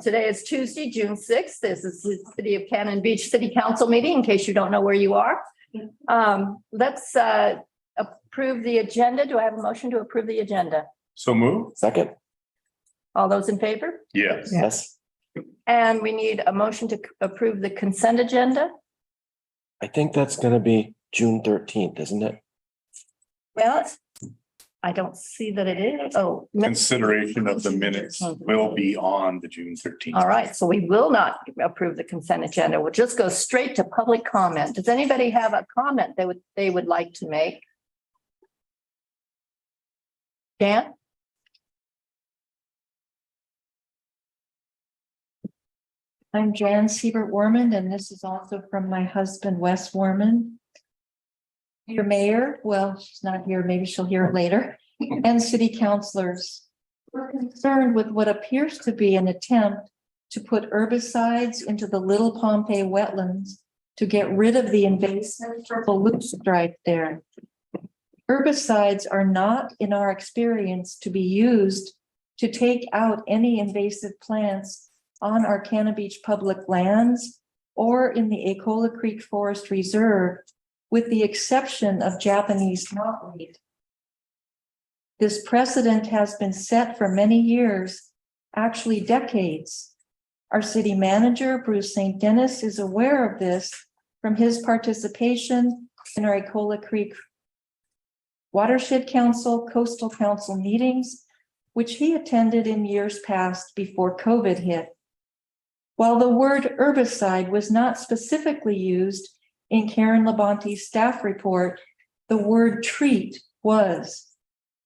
Today is Tuesday, June 6th. This is the City of Cannon Beach City Council meeting, in case you don't know where you are. Let's approve the agenda. Do I have a motion to approve the agenda? So move. Second. All those in favor? Yes. Yes. And we need a motion to approve the consent agenda. I think that's gonna be June 13th, isn't it? Well, I don't see that it is. Oh. Consideration of the minutes will be on the June 13th. All right, so we will not approve the consent agenda. We'll just go straight to public comment. Does anybody have a comment they would like to make? Dan? I'm Jan Siebert Warman, and this is also from my husband, Wes Warman. Your mayor, well, she's not here, maybe she'll hear it later, and city councilors. We're concerned with what appears to be an attempt to put herbicides into the Little Pompey wetlands to get rid of the invasive purple loosestrife there. Herbicides are not, in our experience, to be used to take out any invasive plants on our Cannon Beach public lands or in the Acola Creek Forest Reserve, with the exception of Japanese knotweed. This precedent has been set for many years, actually decades. Our city manager, Bruce St. Dennis, is aware of this from his participation in our Acola Creek Watershed Council, Coastal Council meetings, which he attended in years past before COVID hit. While the word herbicide was not specifically used in Karen Labonte's staff report, the word treat was.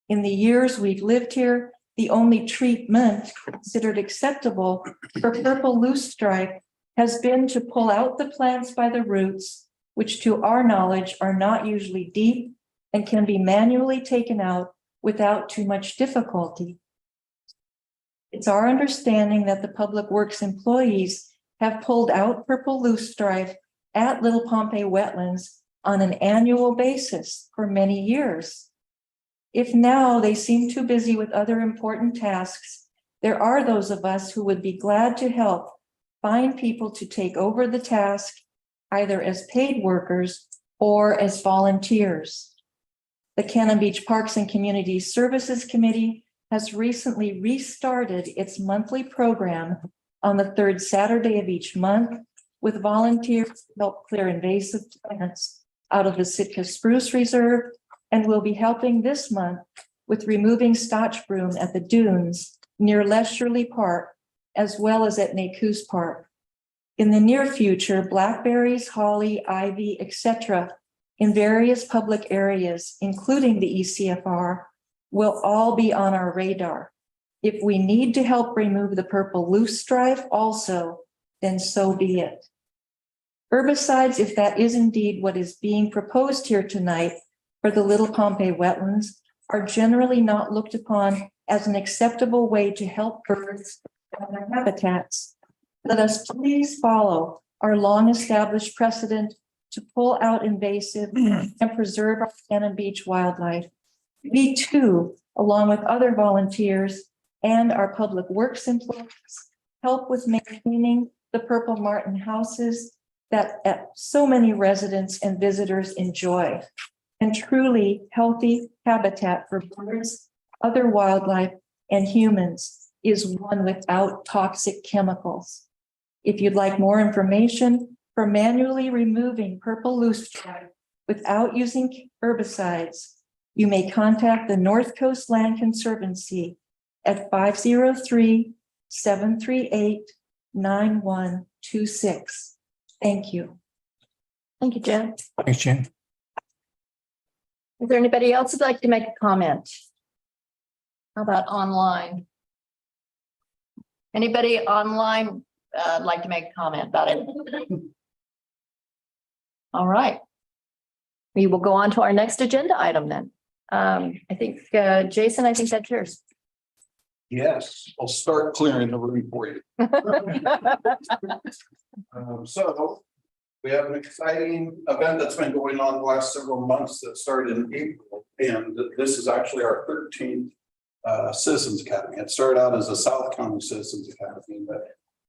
In the years we've lived here, the only treatment considered acceptable for purple loosestrife has been to pull out the plants by the roots, which to our knowledge are not usually deep and can be manually taken out without too much difficulty. It's our understanding that the Public Works employees have pulled out purple loosestrife at Little Pompey wetlands on an annual basis for many years. If now they seem too busy with other important tasks, there are those of us who would be glad to help find people to take over the task, either as paid workers or as volunteers. The Cannon Beach Parks and Community Services Committee has recently restarted its monthly program on the third Saturday of each month with volunteers to help clear invasive plants out of the Sitka Spruce Reserve, and will be helping this month with removing Scotch broom at the dunes near Les Shirley Park, as well as at Nacoos Park. In the near future, blackberries, holly, ivy, etc., in various public areas, including the ECFR, will all be on our radar. If we need to help remove the purple loosestrife also, then so be it. Herbicides, if that is indeed what is being proposed here tonight for the Little Pompey wetlands, are generally not looked upon as an acceptable way to help birds and their habitats. Let us please follow our long-established precedent to pull out invasive and preserve our Cannon Beach wildlife. We too, along with other volunteers and our public works employees, help with maintaining the Purple Martin houses that so many residents and visitors enjoy, and truly healthy habitat for birds, other wildlife, and humans is one without toxic chemicals. If you'd like more information for manually removing purple loosestrife without using herbicides, you may contact the North Coast Land Conservancy at 503-738-9126. Thank you. Thank you, Jen. Thanks, Jen. Is there anybody else who'd like to make a comment? How about online? Anybody online like to make a comment about it? All right. We will go on to our next agenda item then. I think, Jason, I think that's yours. Yes, I'll start clearing the room for you. So we have an exciting event that's been going on the last several months that started in April, and this is actually our 13th Citizens Academy. It started out as a South County Citizens Academy, but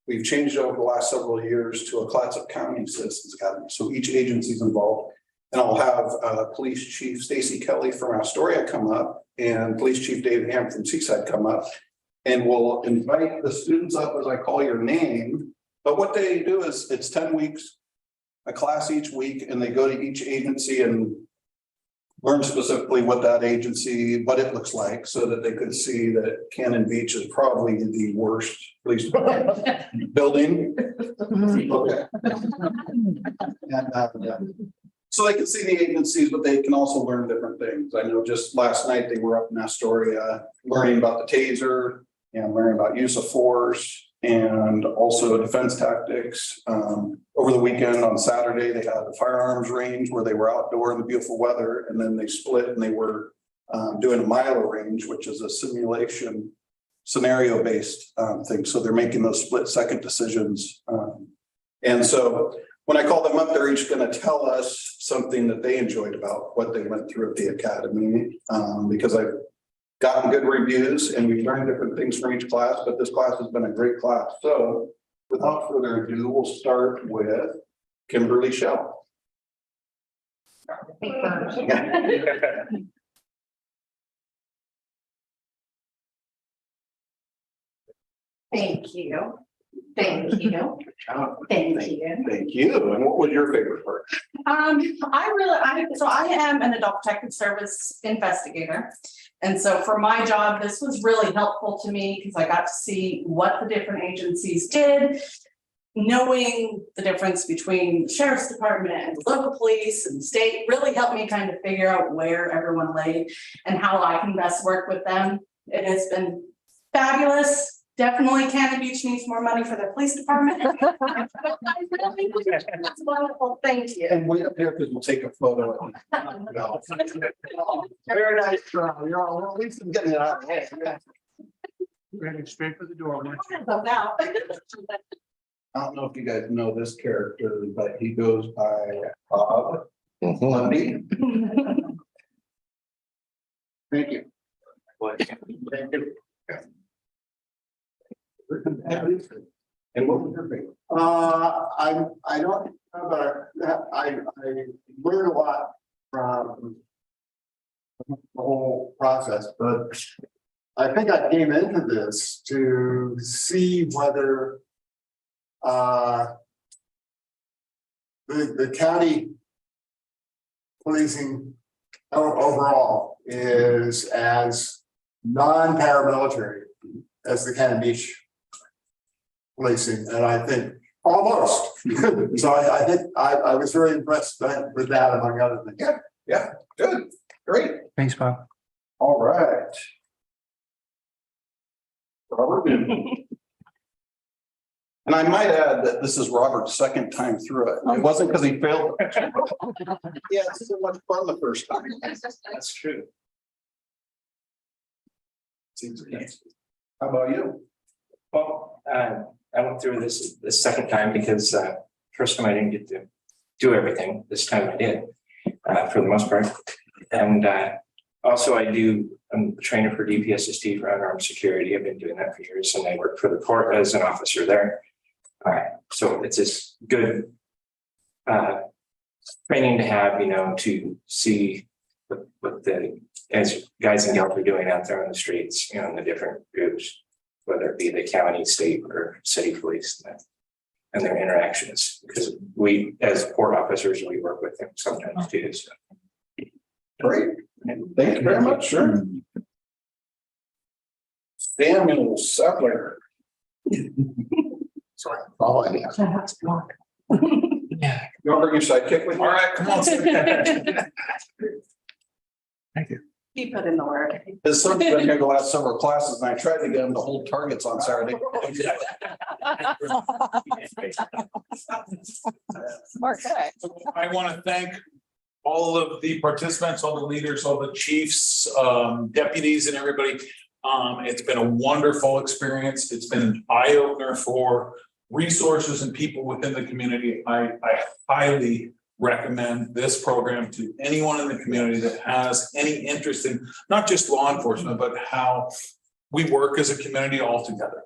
we've changed it over the last several years to a Clatsop County Citizens Academy. So each agency is involved. And I'll have Police Chief Stacy Kelly from Astoria come up and Police Chief Dave Ham from Seaside come up. And we'll invite the students up as I call your name. But what they do is it's 10 weeks, a class each week, and they go to each agency and learn specifically what that agency, what it looks like, so that they could see that Cannon Beach is probably the worst police department building. Okay. And, so they can see the agencies, but they can also learn different things. I know just last night they were up in Astoria learning about the taser and learning about use of force and also defense tactics. Over the weekend on Saturday, they had a firearms range where they were outdoor in the beautiful weather, and then they split and they were doing a Milo range, which is a simulation scenario based thing. So they're making those split second decisions. And so when I call them up, they're each going to tell us something that they enjoyed about what they went through at the academy, because I've gotten good reviews and we've learned different things from each class, but this class has been a great class. So without further ado, we'll start with Kimberly Shell. Thank you. Thank you. Thank you. Thank you. And what was your favorite part? I am an adult protective service investigator. And so for my job, this was really helpful to me because I got to see what the different agencies did. Knowing the difference between the sheriff's department and the local police and state really helped me kind of figure out where everyone lay and how I can best work with them. It has been fabulous. Definitely Cannon Beach needs more money for their police department. That's wonderful. Thank you. And wait up here because we'll take a photo. Very nice try. You're all, at least I'm getting it out. Running straight for the door. So now. I don't know if you guys know this character, but he goes by Bob Lundy. Thank you. Thank you. And what was your favorite? I don't know, but I learned a lot from the whole process, but I think I came into this to see whether the county policing overall is as non-paramilitary as the Cannon Beach policing, and I think almost. So I think I was very impressed with that, among other things. Yeah, good, great. Thanks, Bob. All right. Robert. And I might add that this is Robert's second time through it. It wasn't because he failed. Yeah, it's so much fun the first time. That's true. Seems good. How about you? Well, I went through this the second time because first time I didn't get to do everything. This time I did for the most part. And also I'm a trainer for DPSST for unarmed security. I've been doing that for years, and I work for the court as an officer there. So it's this good training to have, to see what the guys and gals are doing out there on the streets, in the different groups, whether it be the county, state, or city police and their interactions. Because we, as court officers, we work with them sometimes too. So. Great. Thank you very much. Sure. Samuel Settler. Sorry. Oh, yeah. Yeah. You want to bring your sidekick with you? All right, come on. Thank you. He put in the work. His son's been here the last several classes, and I tried to get him to hold targets on Saturday. Mark, I want to thank all of the participants, all the leaders, all the chiefs, deputies, and everybody. It's been a wonderful experience. It's been an eye-opener for resources and people within the community. I highly recommend this program to anyone in the community that has any interest in not just law enforcement, but how we work as a community all together.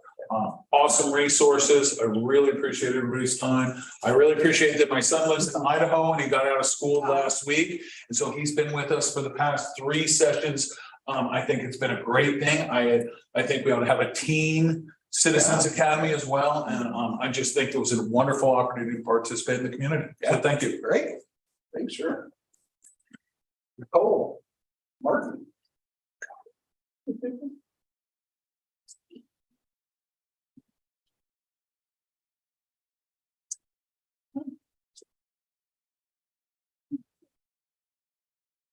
Awesome resources. I really appreciate everybody's time. I really appreciate that my son lives in Idaho and he got out of school last week. And so he's been with us for the past 3 sessions. I think it's been a great thing. I think we ought to have a teen Citizens Academy as well. And I just think it was a wonderful opportunity to participate in the community. So thank you. Great. Thanks, sure. Nicole, Martin.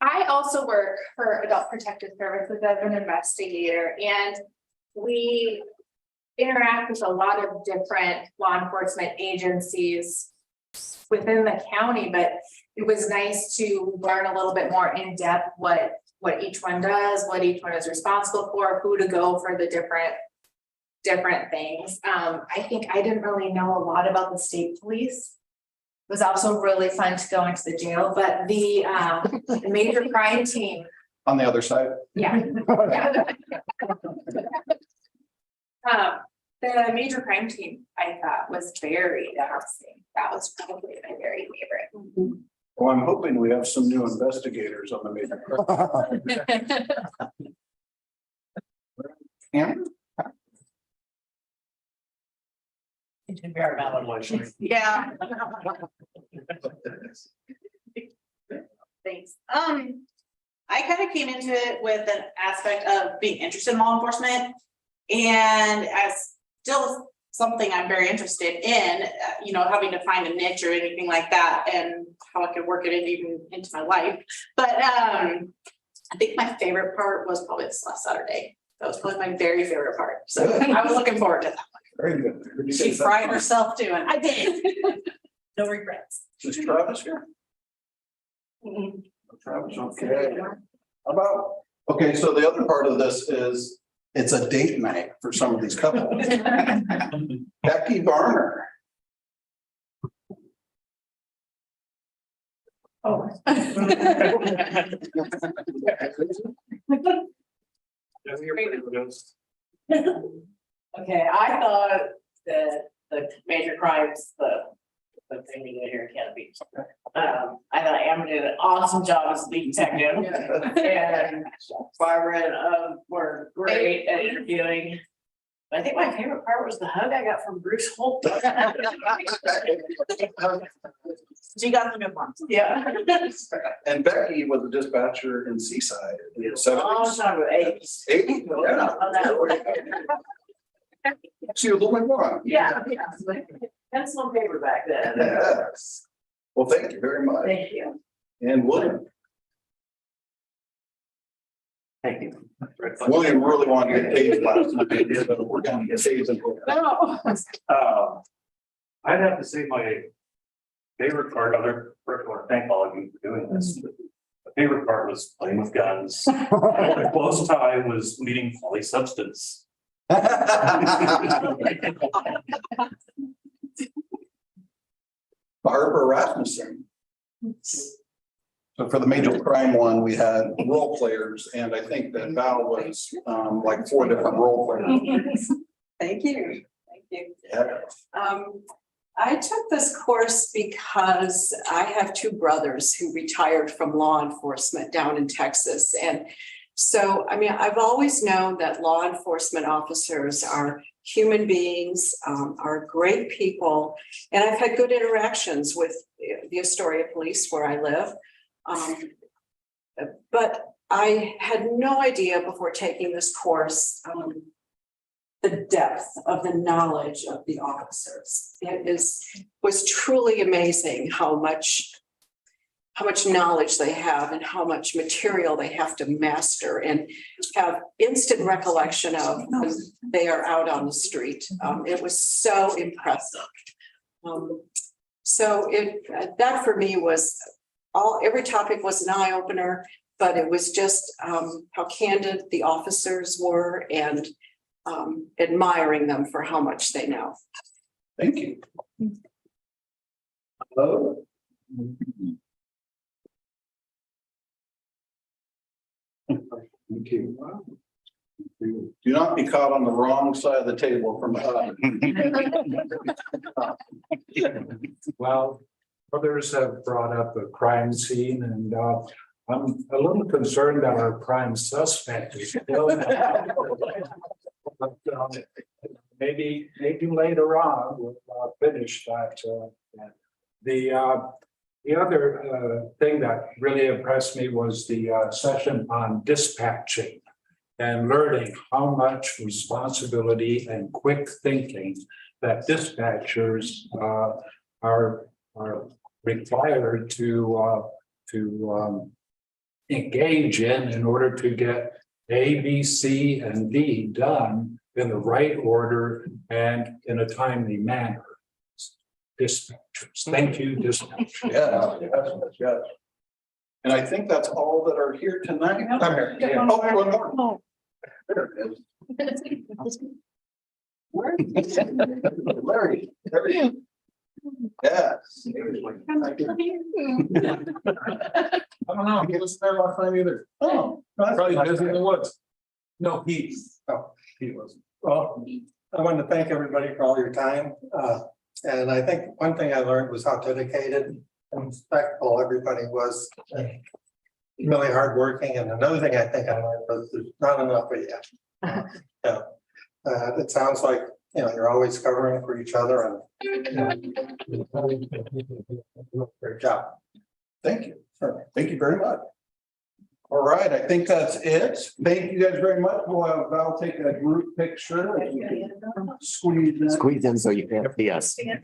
I also work for Adult Protective Services as an investigator, and we interact with a lot of different law enforcement agencies within the county, but it was nice to learn a little bit more in depth what each one does, what each one is responsible for, who to go for the different things. I think I didn't really know a lot about the state police. It was also really fun to go into the jail, but the major crime team. On the other side. Yeah. The major crime team, I thought was very interesting. That was probably my very favorite. Well, I'm hoping we have some new investigators on the major. Andrew? Yeah. Thanks. I kind of came into it with an aspect of being interested in law enforcement, and as still something I'm very interested in, having to find a niche or anything like that, and how I could work it in even into my life. But I think my favorite part was probably this last Saturday. That was probably my very favorite part. So I was looking forward to that. Very good. She fried herself too, and I did. No regrets. Is Travis here? Travis, okay. How about, okay, so the other part of this is it's a date night for some of these couples. Becky Varner. Oh. Okay, I thought that the major crimes, the thing we do here in Cannon Beach. I thought Amber did an awesome job as a lead detective. And Barbara and were great at interviewing. But I think my favorite part was the hug I got from Bruce Holt. She got some good ones. Yeah. And Becky was a dispatcher in Seaside in the Long 70s. time with 80s. 80s, yeah. On that one. She was only one. Yeah. Pencil and paper back then. Yes. Well, thank you very much. Thank you. And William. Thank you. William really wanted to get paid last night, but we're going to get paid. No. I'd have to say my favorite part, first I want to thank all of you for doing this. The favorite part was playing with guns. The close time was meeting Polly Substance. Barbara Rasmussen. So for the major crime one, we had role players, and I think that Val was like 4 different role players. Thank you. Thank you. Yeah. I took this course because I have 2 brothers who retired from law enforcement down in Texas. And so, I mean, I've always known that law enforcement officers are human beings, are great people. And I've had good interactions with the Astoria Police where I live. But I had no idea before taking this course, the depth of the knowledge of the officers. It was truly amazing how much knowledge they have and how much material they have to master and have instant recollection of when they are out on the street. It was so impressive. That for me was every topic was an eye opener, but it was just how candid the officers were and admiring them for how much they know. Thank you. Hello, Do not be caught on the wrong side of the table from Well, others have brought up a crime scene and I'm a little concerned that our prime suspect is still. But, maybe later on we'll finish that. The other thing that really impressed me was the session on dispatching and learning how much responsibility and quick thinking that dispatchers are required to engage in order to get A, B, C, and D done in the right order and in a timely manner. Dispatchers, thank you, dispatchers. Yeah. And I think that's all that are here tonight. I'm here. Yeah. Oh, one more. There it is. Where? Larry. There he is. Yes. I don't know, he wasn't there last time either. Oh. Probably busy in the woods. No, he wasn't. Well, I want to thank everybody for all your time. And I think one thing I learned was how dedicated and respectful everybody was. Really hardworking. And another thing I think I learned was there's not enough of you. Yeah. It sounds like, you know, you're always covering for each other and great job. Thank you. Thank you very much. All right, I think that's it. Thank you guys very much. I'll take a group picture. Squeeze in. Squeeze in so you can't see us. Yeah,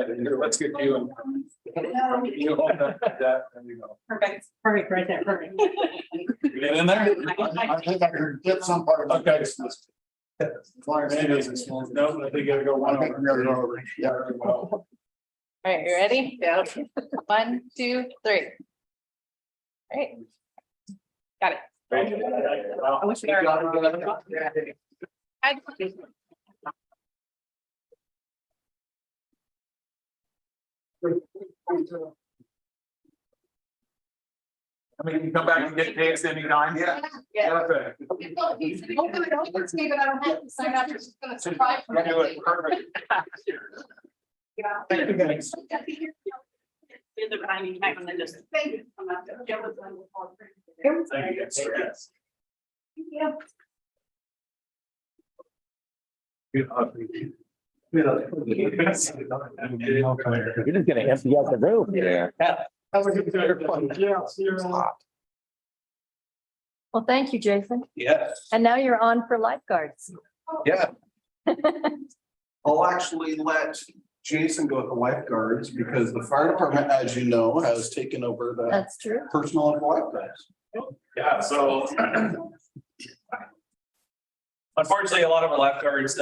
here, let's get you and. You hold that, there you go. Perfect, right there, perfect. You get in there? I think I heard get some part of. Okay. No, No, I think you gotta go one over. Yeah. Well, All right, you ready? Yeah. 1, 2, 3. All right. Got it. I wish we already. I mean, you can come back and get tased anytime. Yeah. Yeah. Okay. Open it, open to me, but I don't have to sign up. You're just gonna survive. You do it perfect. Thank you, guys. In the behind back on the just. Thank you. Thank you. Yes. Yeah. You're just gonna empty out the room. Yeah. Well, thank you, Jason. Yes. And now you're on for lifeguards. Yeah. I'll actually let Jason go with the lifeguards because the fire department, as you know, has taken over the That's true. personal and lifeguards. Yeah, so unfortunately, a lot of our lifeguards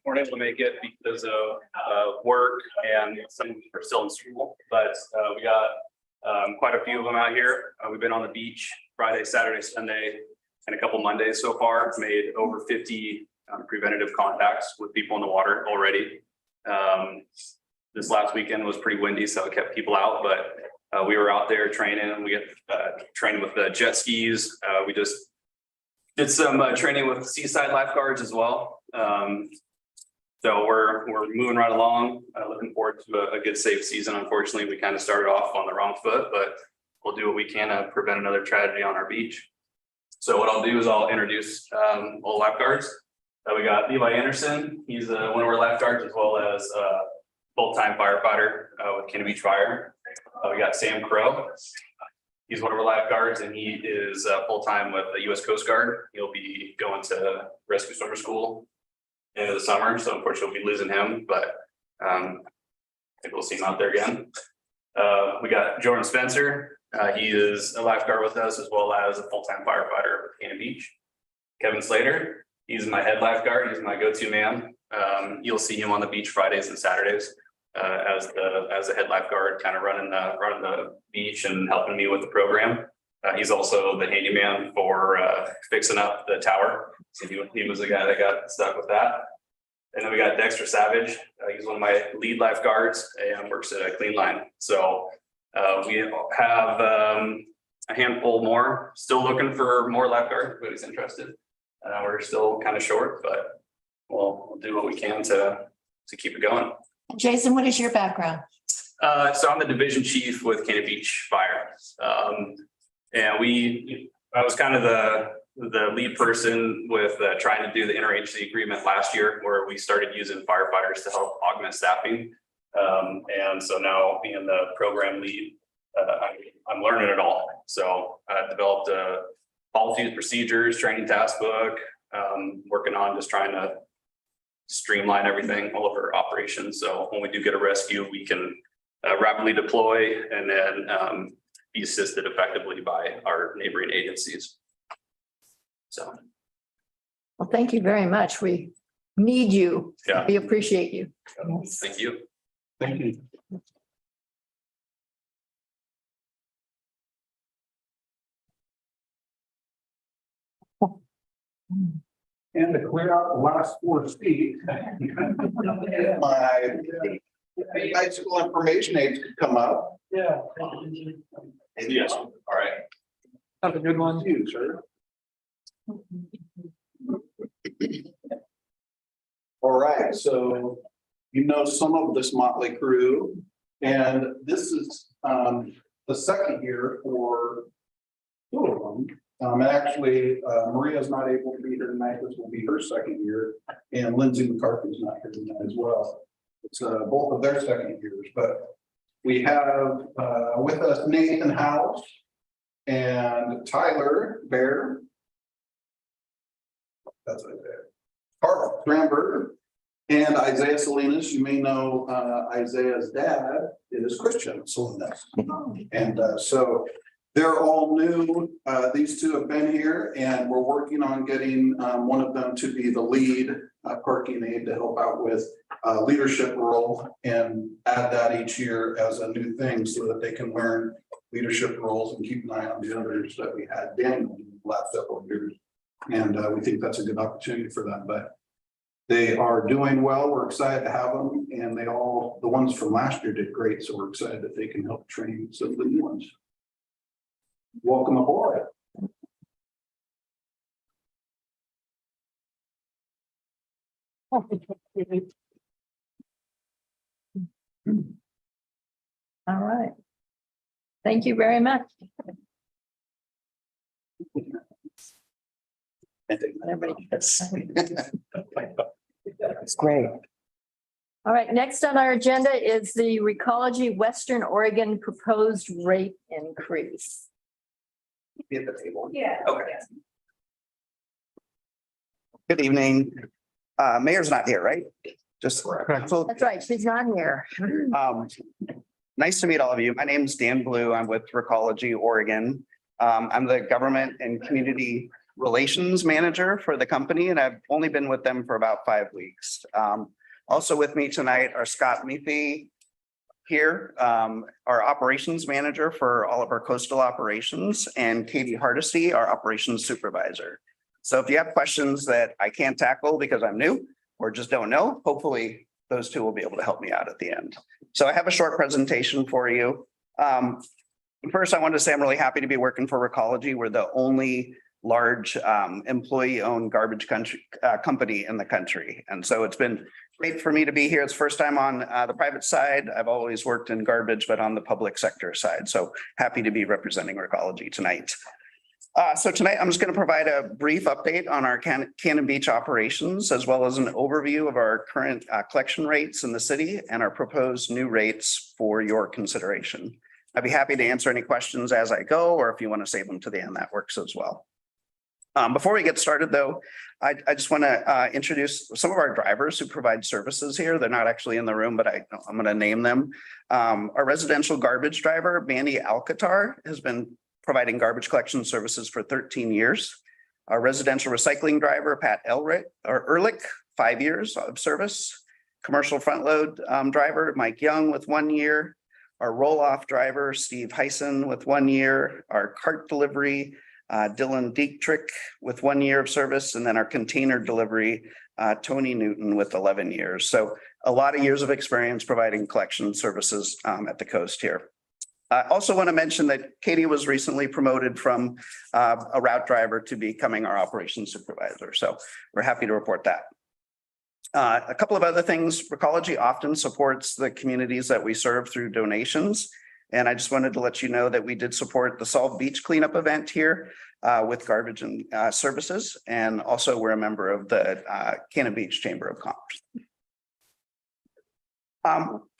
weren't able to make it because of work and some are still in school, but we got quite a few of them out here. We've been on the beach Friday, Saturday, Sunday, and a couple Mondays so far. Made over 50 preventative contacts with people in the water already. This last weekend was pretty windy, so it kept people out, but we were out there training. We got training with the jet skis. We just did some training with Seaside lifeguards as well. So we're moving right along, looking forward to a good, safe season. Unfortunately, we kind of started off on the wrong foot, but we'll do what we can to prevent another tragedy on our beach. So what I'll do is I'll introduce all lifeguards. We got Levi Anderson. He's one of our lifeguards, as well as full-time firefighter with Cannon Beach Fire. We got Sam Crow. He's one of our lifeguards, and he is full-time with the U.S. Coast Guard. He'll be going to rescue swimmer school into the summer, so unfortunately we'll be losing him, but I think we'll see him out there again. We got Jordan Spencer. He is a lifeguard with us, as well as a full-time firefighter with Cannon Beach. Kevin Slater. He's my head lifeguard. He's my go-to man. You'll see him on the beach Fridays and Saturdays as the head lifeguard, kind of running the beach and helping me with the program. He's also the handyman for fixing up the tower. So he was the guy that got stuck with that. And then we got Dexter Savage. He's one of my lead lifeguards and works at a Clean Line. So we have a handful more, still looking for more lifeguards, if anybody's interested. We're still kind of short, but we'll do what we can to keep it going. Jason, what is your background? So I'm the division chief with Cannon Beach Fire. And I was kind of the lead person with trying to do the interagency agreement last year, where we started using firefighters to help augment staffing. And so now being the program lead, I'm learning it all. So I developed policies, procedures, training task book, working on just trying to streamline everything, all of our operations. So when we do get a rescue, we can rapidly deploy and then be assisted effectively by our neighboring agencies. So. Well, thank you very much. We need you. Yeah. We appreciate you. Thank you. Thank you. And to clear out the last 4 seats. My high school information aides could come up. Yeah. Yes, all right. Have a good one too, sir. All right, so you know some of this motley crew, and this is the second year for 2 of them. And actually, Maria's not able to be here tonight. This will be her second year, and Lindsay McCarthy's not here tonight as well. It's both of their second years, but we have with us Nathan House and Tyler Bear. That's Isaiah. Carl Gramberger and Isaiah Salinas. You may know Isaiah's dad is Christian Salinas. And so they're all new. These 2 have been here, and we're working on getting one of them to be the lead parking aide to help out with leadership role and add that each year as a new thing so that they can learn leadership roles and keep an eye on the others that we had Daniel in the last several years. And we think that's a good opportunity for them, but they are doing well. We're excited to have them, and the ones from last year did great. So we're excited that they can help train some of the new ones. Welcome aboard. All right. Thank you very much. Everybody gets. That's great. All right, next on our agenda is the Recology Western Oregon proposed rate increase. Be at the table. Yeah. Okay. Good evening. Mayor's not here, right? Just correct. So, That's right, she's not here. nice to meet all of you. My name is Dan Blue. I'm with Recology Oregon. I'm the government and community relations manager for the company, and I've only been with them for about 5 weeks. Also with me tonight are Scott Meathy here, our operations manager for all of our coastal operations, and Katie Hardesty, our operations supervisor. So if you have questions that I can't tackle because I'm new or just don't know, hopefully those 2 will be able to help me out at the end. So I have a short presentation for you. First, I wanted to say I'm really happy to be working for Recology. We're the only large employee-owned garbage company in the country. And so it's been great for me to be here. It's the first time on the private side. I've always worked in garbage, but on the public sector side. So happy to be representing Recology tonight. So tonight, I'm just going to provide a brief update on our Cannon Beach operations, as well as an overview of our current collection rates in the city and our proposed new rates for your consideration. I'd be happy to answer any questions as I go, or if you want to save them to the end, that works as well. Before we get started, though, I just want to introduce some of our drivers who provide services here. They're not actually in the room, but I'm going to name them. Our residential garbage driver, Mandy Alcatar, has been providing garbage collection services for 13 years. Our residential recycling driver, Pat Ehrlich, 5 years of service. Commercial front load driver, Mike Young, with 1 year. Our roll-off driver, Steve Heisen, with 1 year. Our cart delivery Dylan Dietrich with 1 year of service, and then our container delivery, Tony Newton with 11 years. So a lot of years of experience providing collection services at the coast here. I also want to mention that Katie was recently promoted from a route driver to becoming our operations supervisor. So we're happy to report that. A couple of other things, Recology often supports the communities that we serve through donations. And I just wanted to let you know that we did support the Solve Beach cleanup event here with garbage and services. And also we're a member of the Cannon Beach Chamber of Commerce.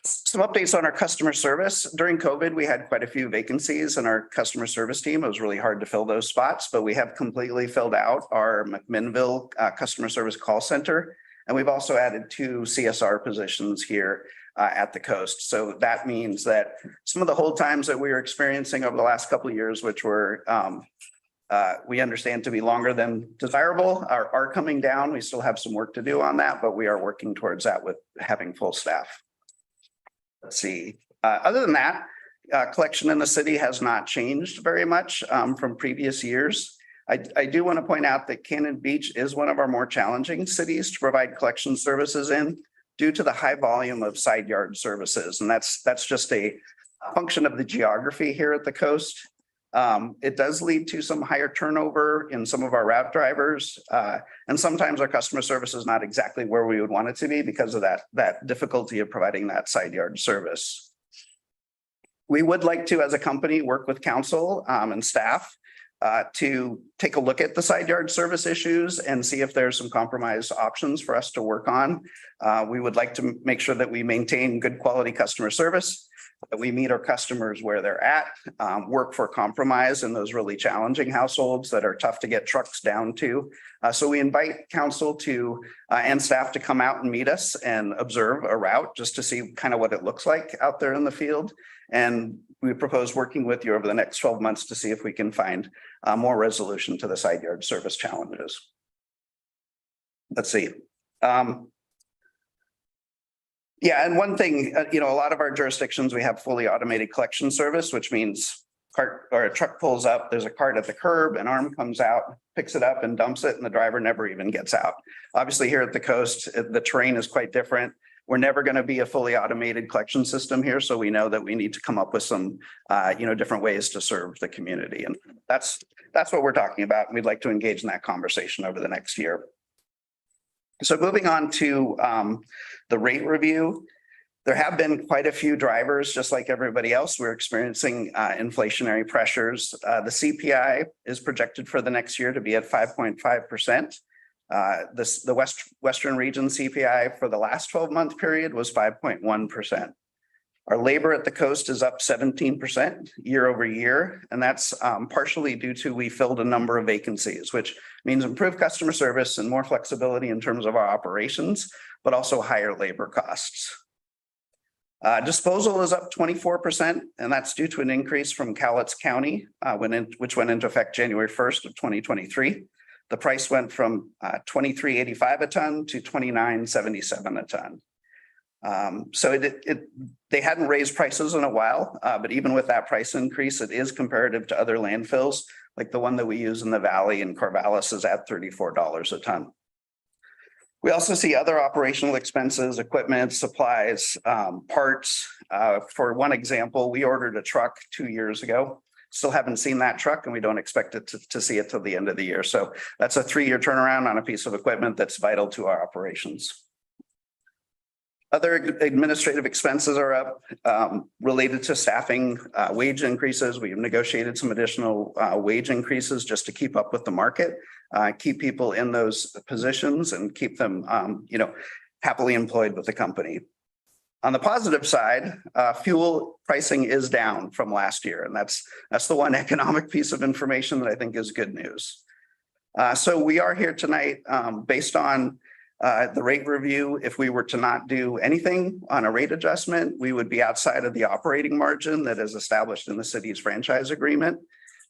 Some updates on our customer service. During COVID, we had quite a few vacancies in our customer service team. It was really hard to fill those spots, but we have completely filled out our McMinnville customer service call center. And we've also added 2 CSR positions here at the coast. So that means that some of the hold times that we were experiencing over the last couple of years, which were we understand to be longer than desirable, are coming down. We still have some work to do on that, but we are working towards that with having full staff. Let's see. Other than that, collection in the city has not changed very much from previous years. I do want to point out that Cannon Beach is one of our more challenging cities to provide collection services in due to the high volume of side yard services. And that's just a function of the geography here at the coast. It does lead to some higher turnover in some of our route drivers. And sometimes our customer service is not exactly where we would want it to be because of that difficulty of providing that side yard service. We would like to, as a company, work with council and staff to take a look at the side yard service issues and see if there's some compromise options for us to work on. We would like to make sure that we maintain good quality customer service, that we meet our customers where they're at, work for compromise in those really challenging households that are tough to get trucks down to. So we invite council to and staff to come out and meet us and observe a route just to see kind of what it looks like out there in the field. And we propose working with you over the next 12 months to see if we can find more resolution to the side yard service challenges. Let's see. Yeah, and one thing, a lot of our jurisdictions, we have fully automated collection service, which means cart or a truck pulls up, there's a cart at the curb, an arm comes out, picks it up and dumps it, and the driver never even gets out. Obviously, here at the coast, the terrain is quite different. We're never going to be a fully automated collection system here, so we know that we need to come up with some, different ways to serve the community, and that's what we're talking about. And we'd like to engage in that conversation over the next year. So moving on to the rate review, there have been quite a few drivers, just like everybody else. We're experiencing inflationary pressures. The CPI is projected for the next year to be at 5.5%. The Western region CPI for the last 12-month period was 5.1%. Our labor at the coast is up 17% year over year, and that's partially due to we filled a number of vacancies, which means improved customer service and more flexibility in terms of our operations, but also higher labor costs. Disposal is up 24%, and that's due to an increase from Cowlitz County, which went into effect January 1st of 2023. The price went from $23.85 a ton to $29.77 a ton. So they hadn't raised prices in a while, but even with that price increase, it is comparative to other landfills, like the one that we use in the Valley in Corvallis is at $34 a ton. We also see other operational expenses, equipment, supplies, parts. For one example, we ordered a truck 2 years ago. Still haven't seen that truck, and we don't expect it to see it till the end of the year. So that's a 3-year turnaround on a piece of equipment that's vital to our operations. Other administrative expenses are up related to staffing, wage increases. We've negotiated some additional wage increases just to keep up with the market, keep people in those positions and keep them, happily employed with the company. On the positive side, fuel pricing is down from last year, and that's the one economic piece of information that I think is good news. So we are here tonight based on the rate review. If we were to not do anything on a rate adjustment, we would be outside of the operating margin that is established in the city's franchise agreement.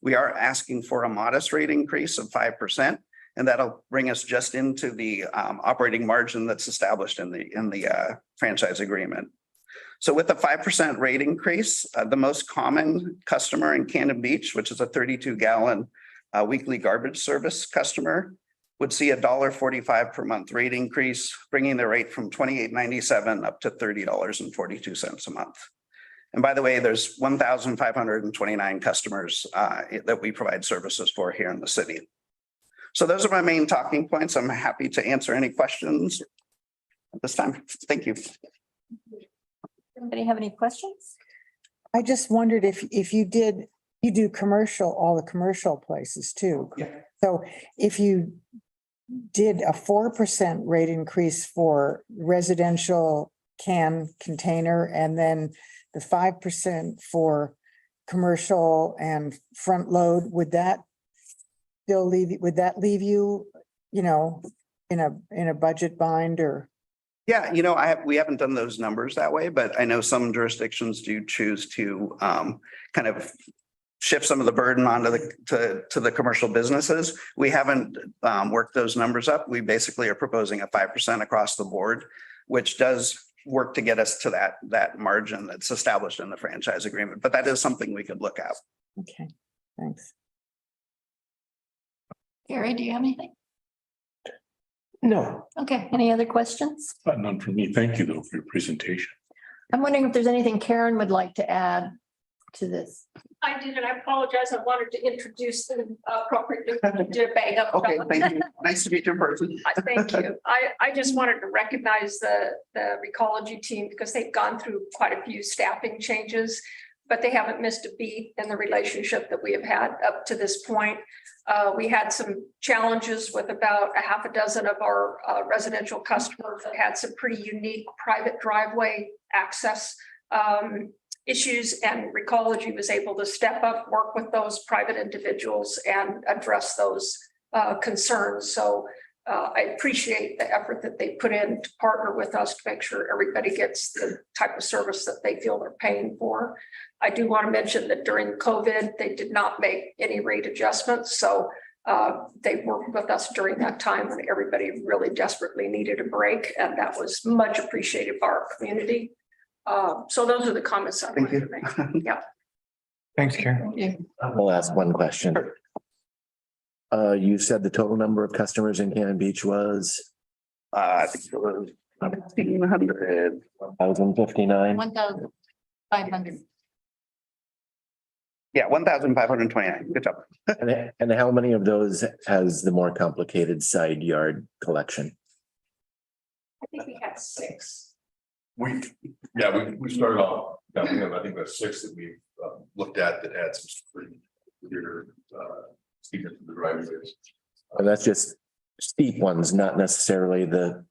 We are asking for a modest rate increase of 5%, and that'll bring us just into the operating margin that's established in the franchise agreement. So with the 5% rate increase, the most common customer in Cannon Beach, which is a 32-gallon a weekly garbage service customer would see $1.45 per month rate increase, bringing the rate from $28.97 up to $30.42 a month. And by the way, there's 1,529 customers that we provide services for here in the city. So those are my main talking points. I'm happy to answer any questions at this time. Thank you. Anybody have any questions? I just wondered if you do commercial, all the commercial places too. Yeah. So if you did a 4% rate increase for residential can container and then the 5% for commercial and front load, would that leave you, you know, in a budget bind or? Yeah, we haven't done those numbers that way, but I know some jurisdictions do choose to kind of shift some of the burden onto the commercial businesses. We haven't worked those numbers up. We basically are proposing a 5% across the board, which does work to get us to that margin that's established in the franchise agreement. But that is something we could look at. Okay, thanks. Gary, do you have anything? No. Okay, any other questions? None for me. Thank you though for your presentation. I'm wondering if there's anything Karen would like to add to this. I did, and I apologize. I wanted to introduce the appropriate bang up. Okay, thank you. Nice to meet you in person. Thank you. I just wanted to recognize the Recology team because they've gone through quite a few staffing changes, but they haven't missed a beat in the relationship that we have had up to this point. We had some challenges with about a half a dozen of our residential customers that had some pretty unique private driveway access issues, and Recology was able to step up, work with those private individuals and address those concerns. So I appreciate the effort that they put in to partner with us to make sure everybody gets the type of service that they feel they're paying for. I do want to mention that during COVID, they did not make any rate adjustments. So they worked with us during that time when everybody really desperately needed a break. And that was much appreciated by our community. So those are the comments I wanted to make. Yeah. Thanks, Karen. I'll ask one question. You said the total number of customers in Cannon Beach was? I think it was 1,500. 1,059. 1,500. Yeah, 1,529. Good job. And how many of those has the more complicated side yard collection? I think we had 6. We started off, I think that's 6 that we've looked at that had some pretty clear steepness of the driveways. And that's just steep ones, not necessarily the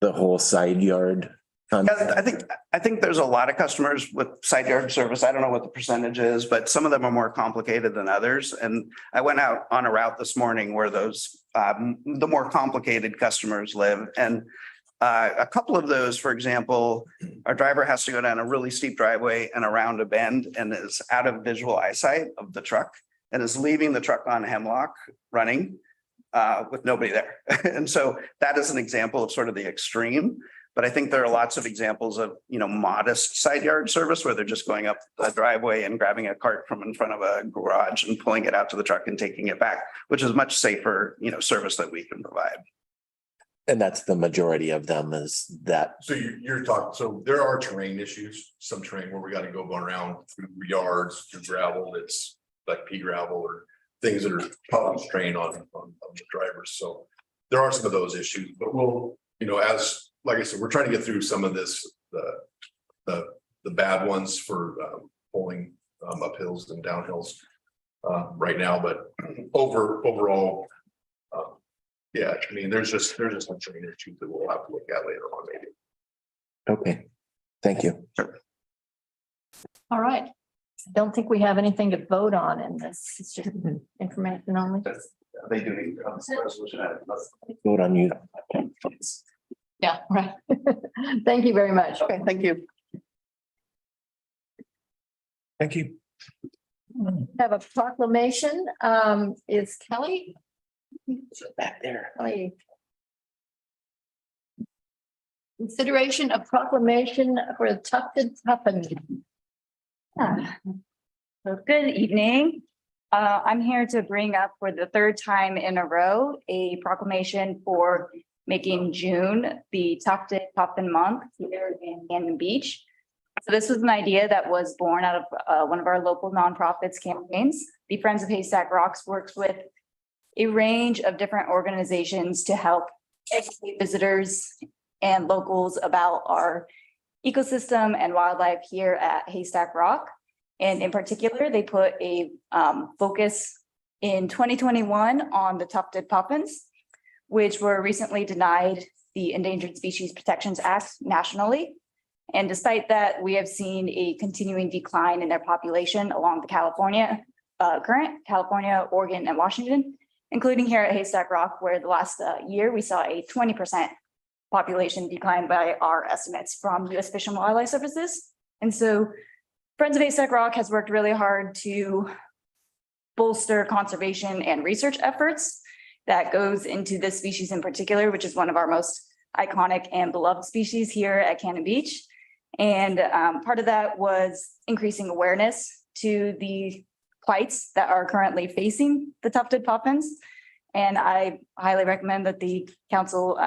whole side yard. Yeah, I think there's a lot of customers with side yard service. I don't know what the percentage is, but some of them are more complicated than others. And I went out on a route this morning where those the more complicated customers live. And a couple of those, for example, our driver has to go down a really steep driveway and around a bend and is out of visual eyesight of the truck and is leaving the truck on Hemlock running with nobody there. And so that is an example of sort of the extreme. But I think there are lots of examples of, modest side yard service where they're just going up the driveway and grabbing a cart from in front of a garage and pulling it out to the truck and taking it back, which is much safer, service that we can provide. And that's the majority of them is that. So you're talking, so there are terrain issues, some terrain where we got to go around through yards, through gravel that's like pea gravel or things that are probably strain on the drivers. So there are some of those issues, but we'll, like I said, we're trying to get through some of this, the bad ones for pulling up hills and down hills right now, but overall, yeah, there's just some training issues that we'll have to look at later on, maybe. Okay, thank you. Sure. All right. I don't think we have anything to vote on in this. It's just information only. They do need resolution. Vote on you. Yeah, right. Thank you very much. Okay, thank you. Thank you. Have a proclamation. Is Kelly? Back there. Kelly. Consideration of proclamation for the Tufted Tuppen. So good evening. I'm here to bring up for the third time in a row, a proclamation for making June the Tufted Puffin Month here in Cannon Beach. So this was an idea that was born out of one of our local nonprofits campaigns. The Friends of Haystack Rocks works with a range of different organizations to help educate visitors and locals about our ecosystem and wildlife here at Haystack Rock. And in particular, they put a focus in 2021 on the tufted puffins, which were recently denied the Endangered Species Protections Act nationally. And despite that, we have seen a continuing decline in their population along the current California, Oregon, and Washington, including here at Haystack Rock, where the last year we saw a 20% population decline by our estimates from U.S. Fish and Wildlife Services. And so Friends of Haystack Rock has worked really hard to bolster conservation and research efforts that goes into this species in particular, which is one of our most iconic and beloved species here at Cannon Beach. And part of that was increasing awareness to the plights that are currently facing the tufted puffins. And I highly recommend that the council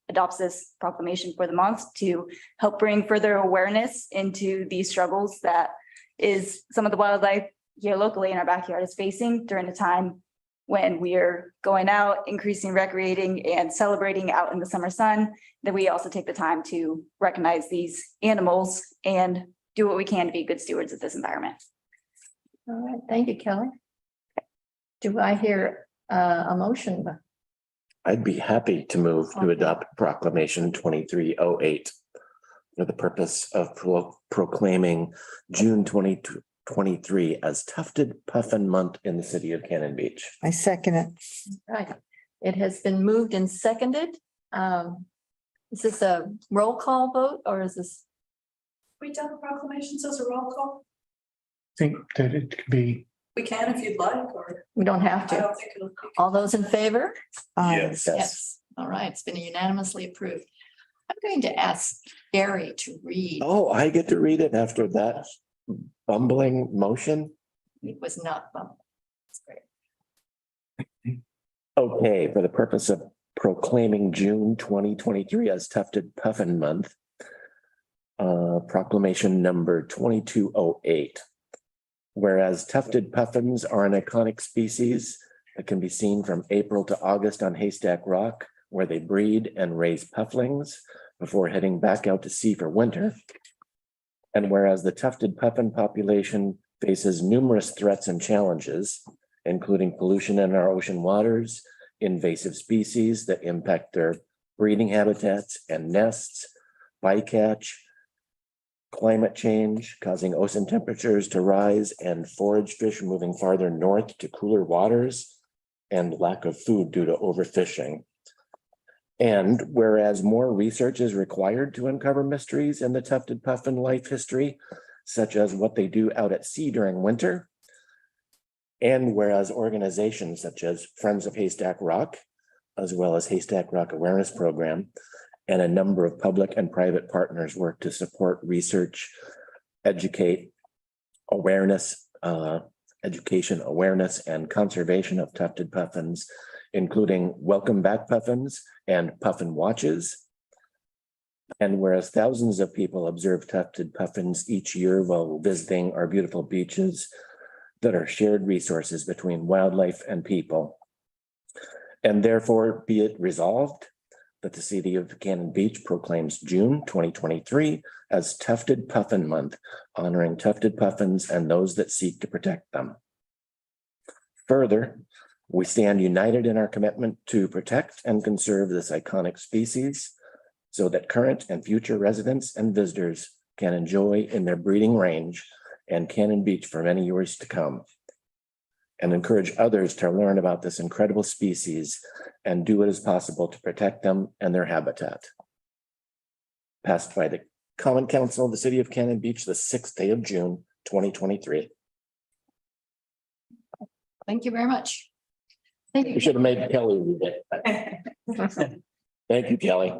adopts this proclamation for the month to help bring further awareness into these struggles that is some of the wildlife here locally in our backyard is facing during the time when we are going out, increasing recreating and celebrating out in the summer sun, that we also take the time to recognize these animals and do what we can to be good stewards of this environment. All right, thank you, Kelly. Do I hear a motion? I'd be happy to move to adopt proclamation 2308 for the purpose of proclaiming June 2023 as Tufted Puffin Month in the city of Cannon Beach. I second it. Right, it has been moved and seconded. Is this a roll call vote or is this? We done the proclamations as a roll call? Think that it could be. We can if you'd like, or We don't have I to. don't think it'll. All those in favor? Yes. Yes. All right, it's been unanimously approved. I'm going to ask Gary to read. Oh, I get to read it after that bumbling motion? It was not bumped. It's great. Okay, for the purpose of proclaiming June 2023 as Tufted Puffin Month, proclamation number 2208. Whereas tufted puffins are an iconic species that can be seen from April to August on Haystack Rock, where they breed and raise pufflings before heading back out to sea for winter. And whereas the tufted puffin population faces numerous threats and challenges, including pollution in our ocean waters, invasive species that impact their breeding habitats and nests, bycatch, climate change causing ocean temperatures to rise and forage fish moving farther north to cooler waters, and lack of food due to overfishing. And whereas more research is required to uncover mysteries in the tufted puffin life history, such as what they do out at sea during winter, and whereas organizations such as Friends of Haystack Rock, as well as Haystack Rock Awareness Program, and a number of public and private partners work to support research, education, awareness, and conservation of tufted puffins, including Welcome Back Puffins and Puffin Watches. And whereas thousands of people observe tufted puffins each year while visiting our beautiful beaches that are shared resources between wildlife and people. And therefore be it resolved that the city of Cannon Beach proclaims June 2023 as Tufted Puffin Month, honoring tufted puffins and those that seek to protect them. Further, we stand united in our commitment to protect and conserve this iconic species so that current and future residents and visitors can enjoy in their breeding range and Cannon Beach for many years to come, and encourage others to learn about this incredible species and do what is possible to protect them and their habitat. Passed by the Common Council of the City of Cannon Beach the 6th day of June, 2023. Thank you very much. Thank We you. should have made Kelly read it. Thank you, Kelly.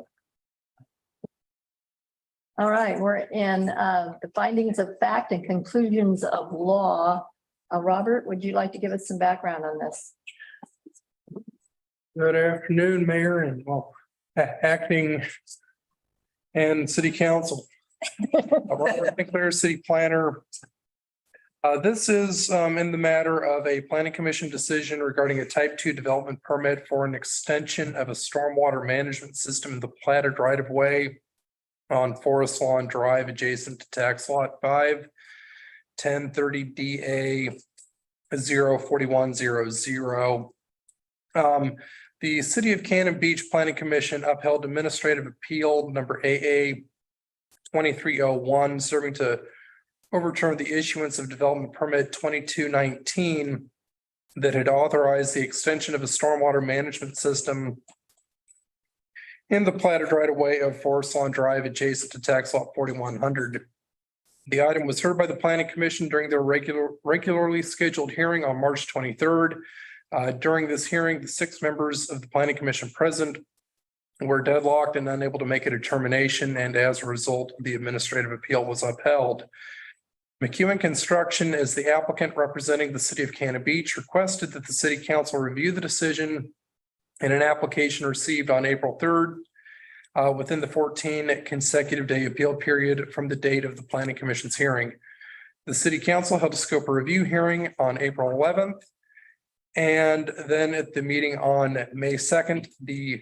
All right, we're in the findings of fact and conclusions of law Robert, would you like to give us some background on this? Good afternoon, Mayor and acting and city council. Robert Winkler, city planner. This is in the matter of a planning commission decision regarding a type 2 development permit for an extension of a stormwater management system in the platted right of way on Forest Lawn Drive adjacent to tax lot 5, 1030 DA 04100. The City of Cannon Beach Planning Commission upheld administrative appeal number AA 2301, serving to overturn the issuance of development permit 2219 that had authorized the extension of a stormwater management system in the platted right of way of Forest Lawn Drive adjacent to tax lot 4100. The item was heard by the Planning Commission during their regularly scheduled hearing on March 23rd. During this hearing, the 6 members of the Planning Commission present were deadlocked and unable to make a determination, and as a result, the administrative appeal was upheld. McEwen Construction, as the applicant representing the City of Cannon Beach, requested that the City Council review the decision in an application received on April 3rd within the 14 consecutive day appeal period from the date of the Planning Commission's hearing. The City Council held a scope of review hearing on April 11th. And then at the meeting on May 2nd, the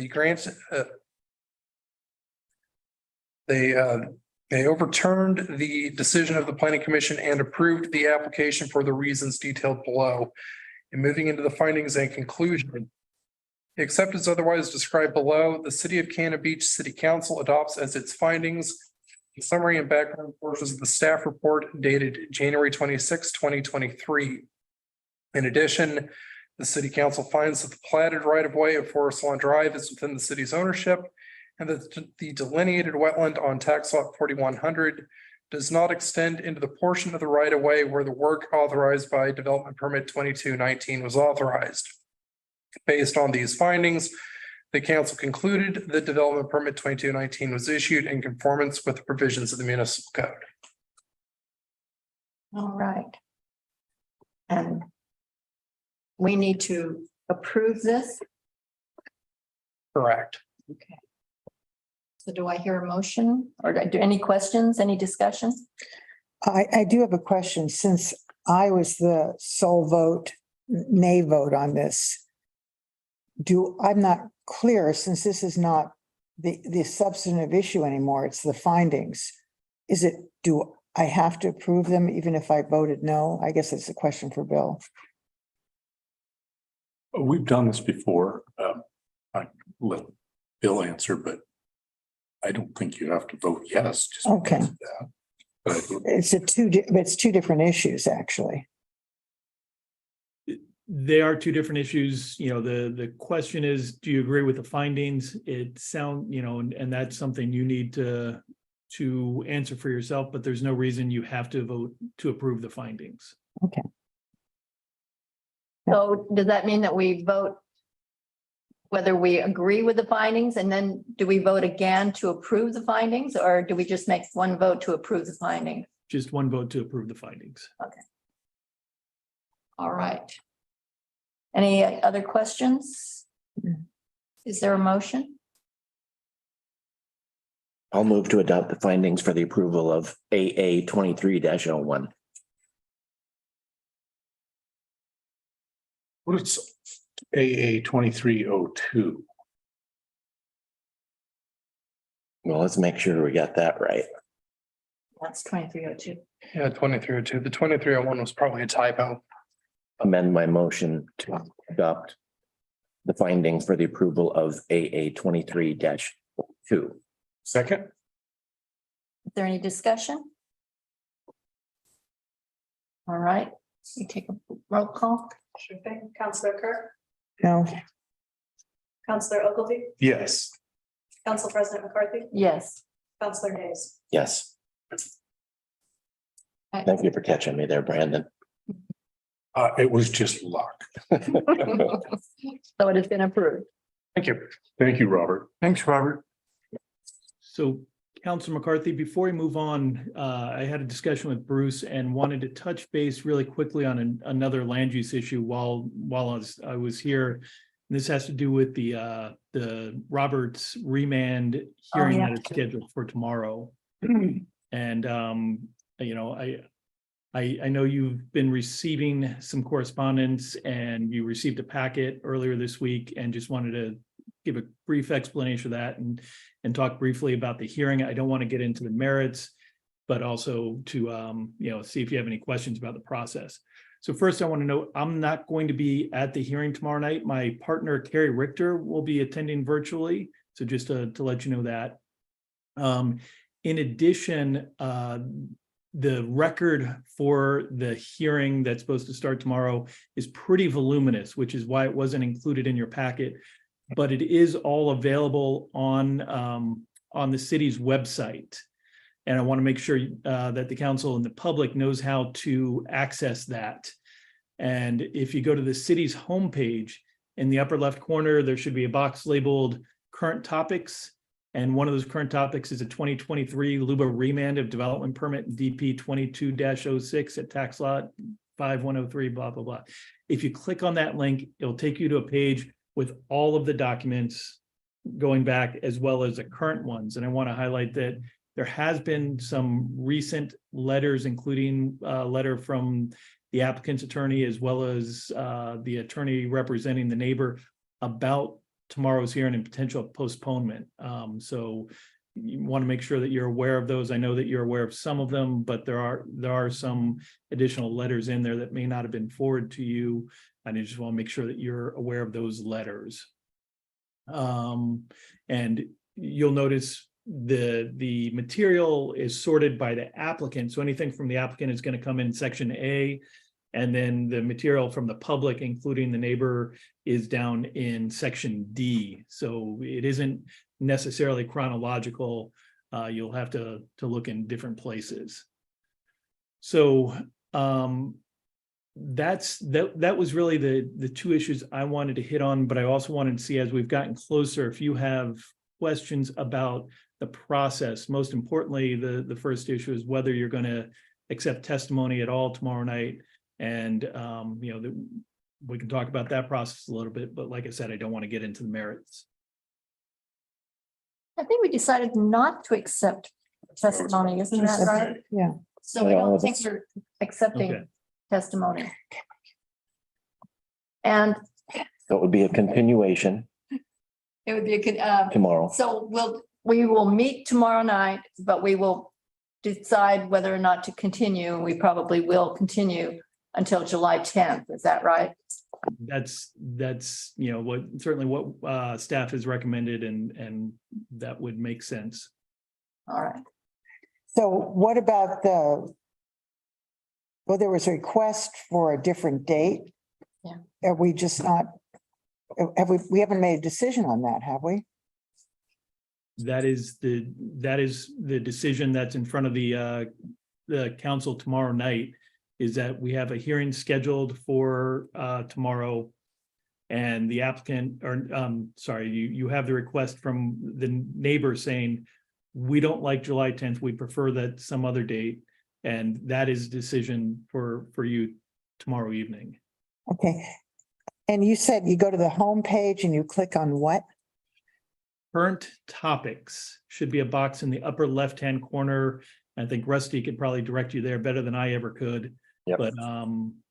grants, they overturned the decision of the Planning Commission and approved the application for the reasons detailed below. And moving into the findings and conclusion. Except as otherwise described below, the City of Cannon Beach City Council adopts as its findings the summary and background portions of the staff report dated January 26, 2023. In addition, the City Council finds that the platted right of way of Forest Lawn Drive is within the city's ownership, and that the delineated wetland on tax lot 4100 does not extend into the portion of the right of way where the work authorized by development permit 2219 was authorized. Based on these findings, the council concluded that development permit 2219 was issued in conformance with the provisions of the municipal code. All right. And we need to approve this. Correct. Okay. So do I hear a motion or do any questions, any discussion? I do have a question. Since I was the sole vote, nay vote on this, I'm not clear, since this is not the substantive issue anymore, it's the findings. Do I have to approve them even if I voted no? I guess it's a question for Bill. We've done this before. I let Bill answer, but I don't think you have to vote yes. Just Okay. because of that. But It's two different issues, actually. They are two different issues. You know, the question is, do you agree with the findings? It sound, and that's something you need to answer for yourself, but there's no reason you have to vote to approve the findings. Okay. So does that mean that we vote whether we agree with the findings, and then do we vote again to approve the findings, or do we just make one vote to approve the findings? Just one vote to approve the findings. Okay. All right. Any other questions? Is there a motion? I'll move to adopt the findings for the approval of AA 23-01. what is AA 2302? Well, let's make sure we got that right. That's 2302. Yeah, 2302. The 2301 was probably a typo. Amend my motion to adopt the findings for the approval of AA 23-2. Second. Is there any discussion? All right, we take a roll call. Sure thing. Counselor Kirk, No. Counselor Ogilvy, Yes. Council President McCarthy, Yes. Counselor Hayes. Yes. Thank you for catching me there, Brandon. It was just luck. So it has been approved. Thank you. Thank you, Robert. Thanks, Robert. So Councilor McCarthy, before we move on, I had a discussion with Bruce and wanted to touch base really quickly on another land use issue while I was here. And this has to do with the Roberts remand hearing yeah. that is scheduled for tomorrow. And you know, I know you've been receiving some correspondence and you received a packet earlier this week and just wanted to give a brief explanation of that and talk briefly about the hearing. I don't want to get into the merits, but also to you know, see if you have any questions about the process. So first, I want to note I'm not going to be at the hearing tomorrow night. My partner, Carrie Richter, will be attending virtually. So just to let you know that. In addition, the record for the hearing that's supposed to start tomorrow is pretty voluminous, which is why it wasn't included in your packet. But it is all available on the city's website. And I want to make sure that the council and the public knows how to access that. And if you go to the city's homepage, in the upper left corner, there should be a box labeled current topics. And one of those current topics is a 2023 Luba remand of development permit DP 22-06 at tax lot 5103, blah, blah, blah. If you click on that link, it'll take you to a page with all of the documents going back as well as the current ones. And I want to highlight that there has been some recent letters, including a letter from the applicant's attorney, as well as the attorney representing the neighbor about tomorrow's hearing and potential postponement. So you want to make sure that you're aware of those. I know that you're aware of some of them, but there are some additional letters in there that may not have been forwarded to you. And I just want to make sure that you're aware of those letters. And you'll notice the material is sorted by the applicant. So anything from the applicant is going to come in section A, and then the material from the public, including the neighbor, is down in section D. So it isn't necessarily chronological. You'll have to look in different places. So that was really the two issues I wanted to hit on, but I also wanted to see, as we've gotten closer, if you have questions about the process. Most importantly, the first issue is whether you're going to accept testimony at all tomorrow night. And you know, we can talk about that process a little bit, but like I said, I don't want to get into the merits. I think we decided not to accept testimony, isn't that right? Yeah. So I don't think we're accepting testimony. And So it would be a continuation it would be a tomorrow. So we will meet tomorrow night, but we will decide whether or not to continue. We probably will continue until July 10th. Is that right? That's you know certainly what staff has recommended, and that would make sense. All right. So what about well, there was a request for a different date. Yeah. Are we just not, we haven't made a decision on that, have we? That is the decision that's in front of the council tomorrow night, is that we have a hearing scheduled for tomorrow. And the applicant, or sorry, you have the request from the neighbor saying, we don't like July 10th, we prefer that some other date. And that is a decision for you tomorrow evening. Okay. And you said you go to the home page and you click on what? Current topics should be a box in the upper left-hand corner. I think Rusty could probably direct you there better than I ever could. Yep. But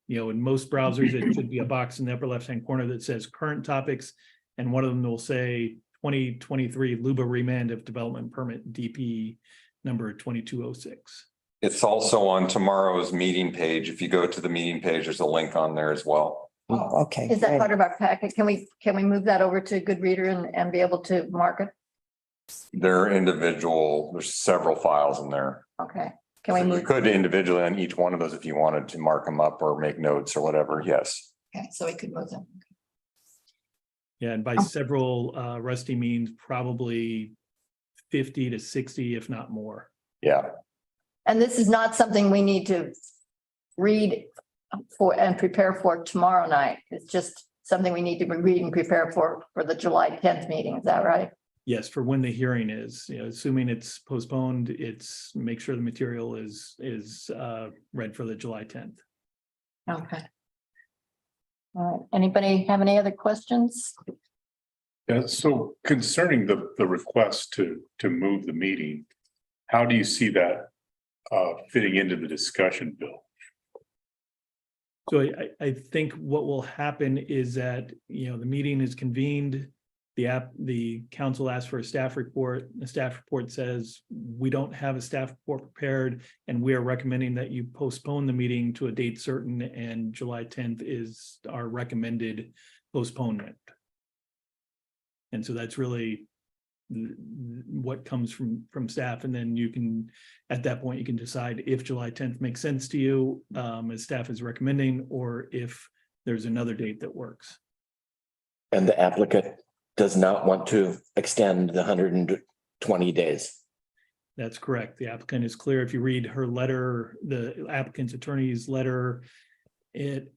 you know, in most browsers, it should be a box in the upper left-hand corner that says current topics. And one of them will say 2023 Luba remand of development permit DP number 2206. It's also on tomorrow's meeting page. If you go to the meeting page, there's a link on there as well. Oh, okay. Is that great. part of our packet? Can we move that over to Goodreader and be able to mark it? They're individual, there's several files in there. Okay. Can we So you move? could individually on each one of those if you wanted to mark them up or make notes or whatever, yes. Okay, so we could move them. Yeah, and by several, Rusty means probably 50 to 60, if not more. Yeah. And this is not something we need to read for and prepare for tomorrow night. It's just something we need to read and prepare for the July 10th meeting. Is that right? Yes, for when the hearing is, assuming it's postponed, make sure the material is read for the July 10th. Okay. All right, anybody have any other questions? Yeah, so concerning the request to move the meeting, how do you see that fitting into the discussion, Bill? So I think what will happen is that, the meeting is convened. The council asks for a staff report. The staff report says, we don't have a staff report prepared, and we are recommending that you postpone the meeting to a date certain, and July 10th is our recommended postponement. And so that's really what comes from staff, and then you can, at that point, you can decide if July 10th makes sense to you, as staff is recommending, or if there's another date that works. And the applicant does not want to extend the 120 days. That's correct. The applicant is clear. If you read her letter, the applicant's attorney's letter, whatever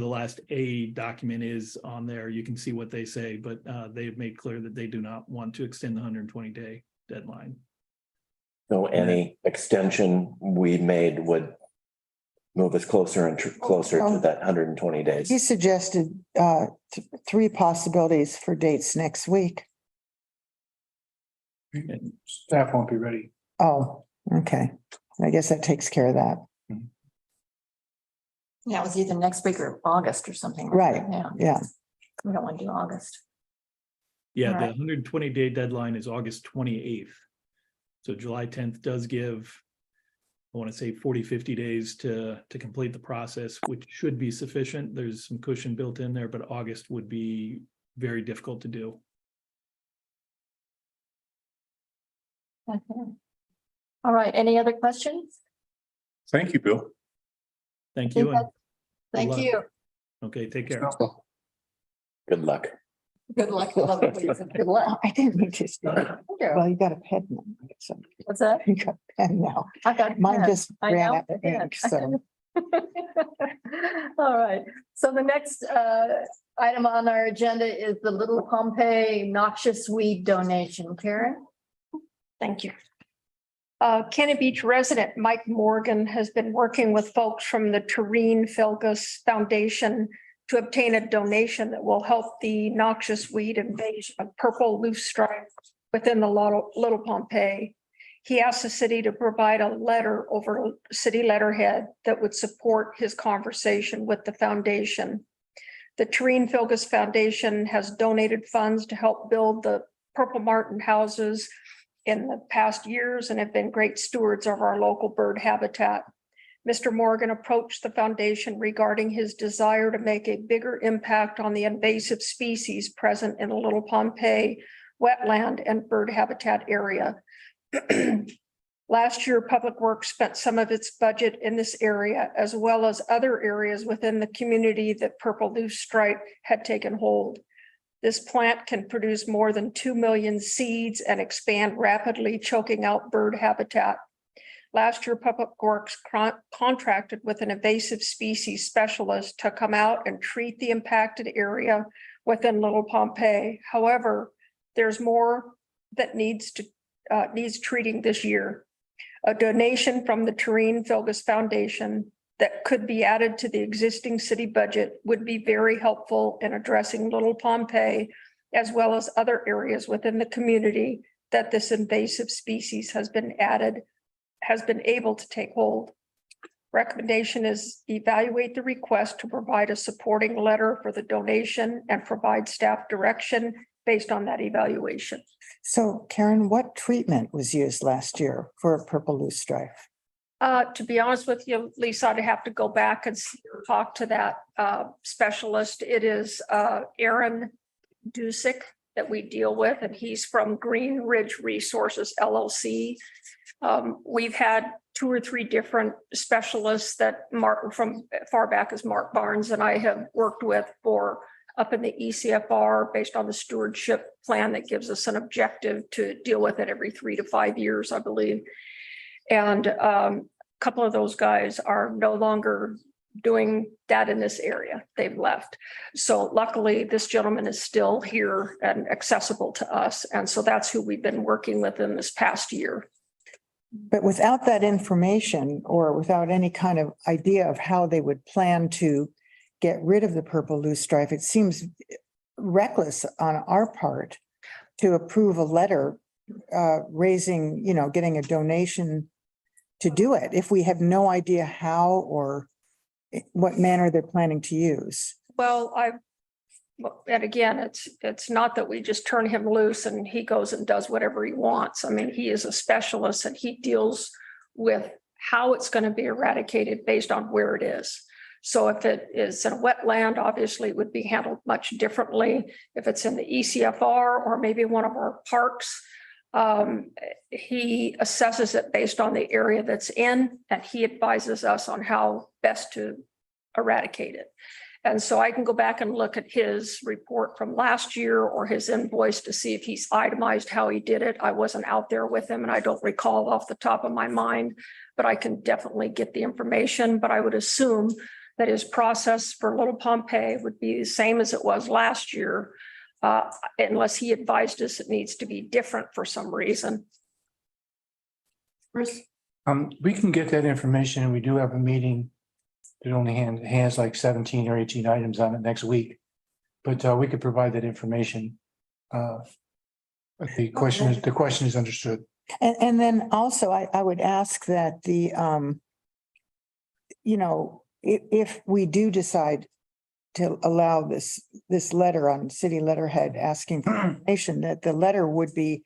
the last A document is on there, you can see what they say, but they've made clear that they do not want to extend the 120-day deadline. So any extension we made would move us closer and closer to that 120 days. He suggested 3 possibilities for dates next week. Staff won't be ready. Oh, okay. I guess that takes care of that. Yeah, it was either next week or August or something. Right. Yeah. We don't want to do August. Yeah, All right. the 120-day deadline is August 28th. So July 10th does give, I want to say 40-50 days to complete the process, which should be sufficient. There's some cushion built in there, but August would be very difficult to do. Okay. All right, any other questions? Thank you, Bill. Thank you. and Thank luck. you. Okay, take care. Good luck. Good luck. Good luck. I didn't mean to. Well, you got a pen now. So What's that? you got a pen now. I got a Mine pen. just I ran know, out of I did. ink, so. All right, so the next item on our agenda is the Little Pompeii noxious weed donation. Karen? Thank you. Cannon Beach resident Mike Morgan has been working with folks from the Terrene Felgus Foundation to obtain a donation that will help the noxious weed invasion of purple loose stripe within the Little Pompeii. He asked the city to provide a letter over city letterhead that would support his conversation with the foundation. The Terrene Felgus Foundation has donated funds to help build the Purple Martin houses in the past years and have been great stewards of our local bird habitat. Mr. Morgan approached the foundation regarding his desire to make a bigger impact on the invasive species present in the Little Pompeii wetland and bird habitat area. Last year, Public Works spent some of its budget in this area, as well as other areas within the community that purple loose stripe had taken hold. This plant can produce more than 2 million seeds and expand rapidly, choking out bird habitat. Last year, Public Works contracted with an invasive species specialist to come out and treat the impacted area within Little Pompeii. However, there's more that needs treating this year. A donation from the Terrene Felgus Foundation that could be added to the existing city budget would be very helpful in addressing Little Pompeii, as well as other areas within the community that this invasive species has been able to take hold. Recommendation is evaluate the request to provide a supporting letter for the donation and provide staff direction based on that evaluation. So Karen, what treatment was used last year for purple loose stripe? To be honest with you, Lisa, I'd have to go back and talk to that specialist. It is Aaron Dusick that we deal with, and he's from Green Ridge Resources LLC. We've had 2 or 3 different specialists that Mark from far back as Mark Barnes and I have worked with for up in the ECFR based on the stewardship plan that gives us an objective to deal with it every 3 to 5 years, I believe. And a couple of those guys are no longer doing that in this area. They've left. So luckily, this gentleman is still here and accessible to us. And so that's who we've been working with in this past year. But without that information or without any kind of idea of how they would plan to get rid of the purple loosestrife, it seems reckless on our part to approve a letter raising, getting a donation to do it if we have no idea how or what manner they're planning to use. Well, and again, it's not that we just turn him loose and he goes and does whatever he wants. I mean, he is a specialist and he deals with how it's going to be eradicated based on where it is. So if it is in a wetland, obviously it would be handled much differently. If it's in the ECFR or maybe one of our parks, he assesses it based on the area that's in, and he advises us on how best to eradicate it. And so I can go back and look at his report from last year or his invoice to see if he's itemized how he did it. I wasn't out there with him and I don't recall off the top of my mind, but I can definitely get the information. But I would assume that his process for Little Pompeii would be the same as it was last year, unless he advised us it needs to be different for some reason. Bruce? We can get that information, and we do have a meeting that only has like 17 or 18 items on it next week. But we could provide that information. The question is understood. And then also I would ask that if we do decide to allow this letter on city letterhead asking for information, that the letter would be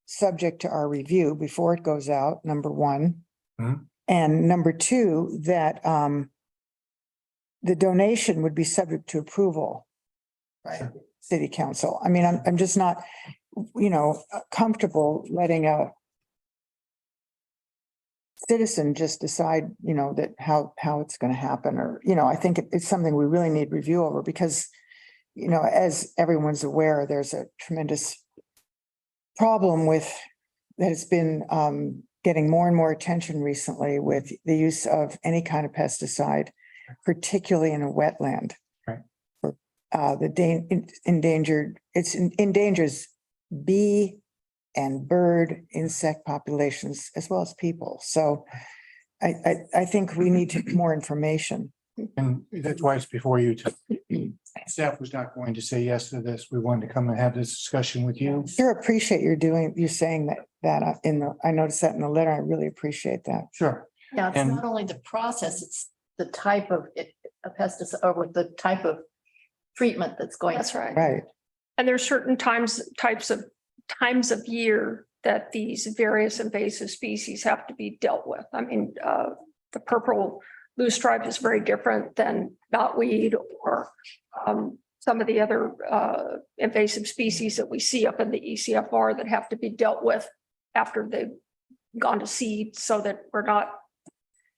subject to our review before it goes out, number one. Mhm. And number two, that the donation would be subject to approval by city council. I mean, I'm just not, comfortable letting a citizen just decide, that how it's going to happen, or, I think it's something we really need review over because, as everyone's aware, there's a tremendous problem with that has been getting more and more attention recently with the use of any kind of pesticide, particularly in a wetland. Right. It endangers bee and bird insect populations as well as people. So I think we need more information. And that's why it's before you. Staff was not going to say yes to this. We wanted to come and have this discussion with you. Sure, appreciate you saying that I noticed that in the letter. I really appreciate that. Sure. Yeah, it's And- not only the process, it's the type of a pesticide or the type of treatment that's going. That's right. Right. And there's certain times of year that these various invasive species have to be dealt with. I mean, the purple loosestrife is very different than knotweed or some of the other invasive species that we see up in the ECFR that have to be dealt with after they've gone to seed, so that we're not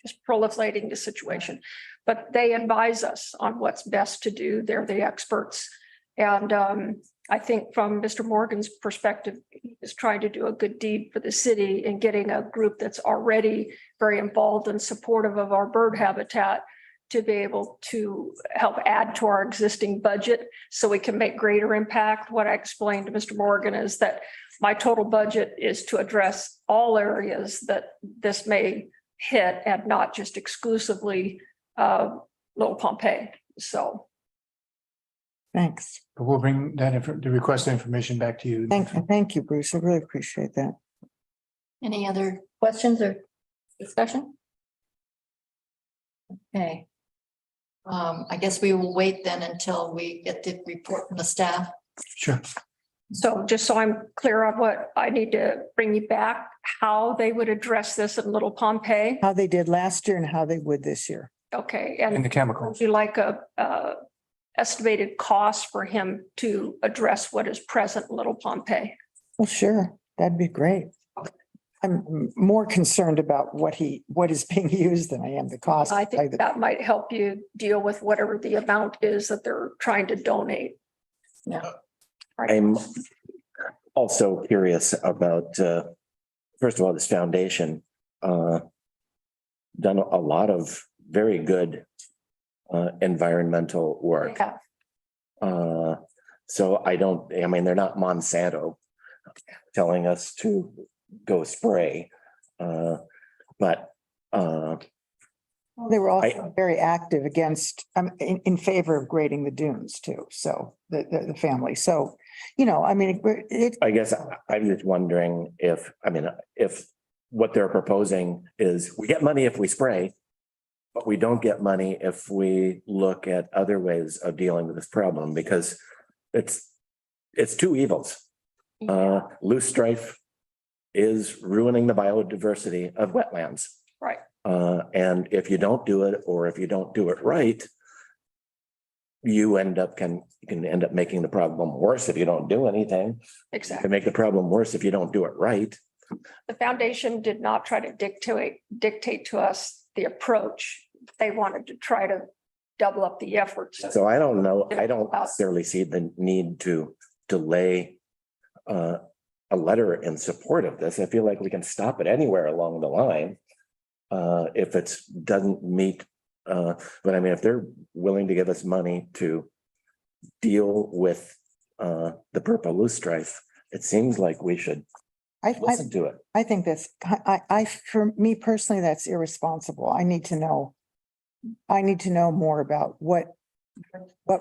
just proliferating the situation. But they advise us on what's best to do. They're the experts. And I think from Mr. Morgan's perspective, he is trying to do a good deed for the city in getting a group that's already very involved and supportive of our bird habitat to be able to help add to our existing budget so we can make greater impact. What I explained to Mr. Morgan is that my total budget is to address all areas that this may hit and not just exclusively Little Pompeii. So. Thanks. But we'll bring the request information back to you. Thank you, Bruce. I really appreciate that. Any other questions or discussion? Okay. I guess we will wait then until we get the report from the staff. Sure. So just so I'm clear on what I need to bring you back, how they would address this in Little Pompeii. How they did last year and how they would this year. Okay. And the chemicals. Would you like a estimated cost for him to address what is present in Little Pompeii? Well, sure. That'd be great. I'm more concerned about what is being used than I am the cost. I think that might help you deal with whatever the amount is that they're trying to donate. Yeah. I'm also curious about, first of all, this foundation, done a lot of very good environmental work. Yeah. So I mean, they're not Monsanto telling us to go spray. But They were also very active against, in favor of grading the dunes too. So the family. So, you know, I mean, I guess I'm just wondering if what they're proposing is we get money if we spray, but we don't get money if we look at other ways of dealing with this problem, because it's two evils. Loose strife is ruining the biodiversity of wetlands. Right. And if you don't do it, or if you don't do it right, you can end up making the problem worse if you don't do anything. You Exactly. can make the problem worse if you don't do it right. The foundation did not try to dictate to us the approach. They wanted to try to double up the efforts. So I don't know, I don't necessarily see the need to delay a letter in support of this. I feel like we can stop it anywhere along the line. If it doesn't meet, but I mean, if they're willing to give us money to deal with the purple loose strife, it seems like we should listen to it. I think for me personally, that's irresponsible. I need to know more about what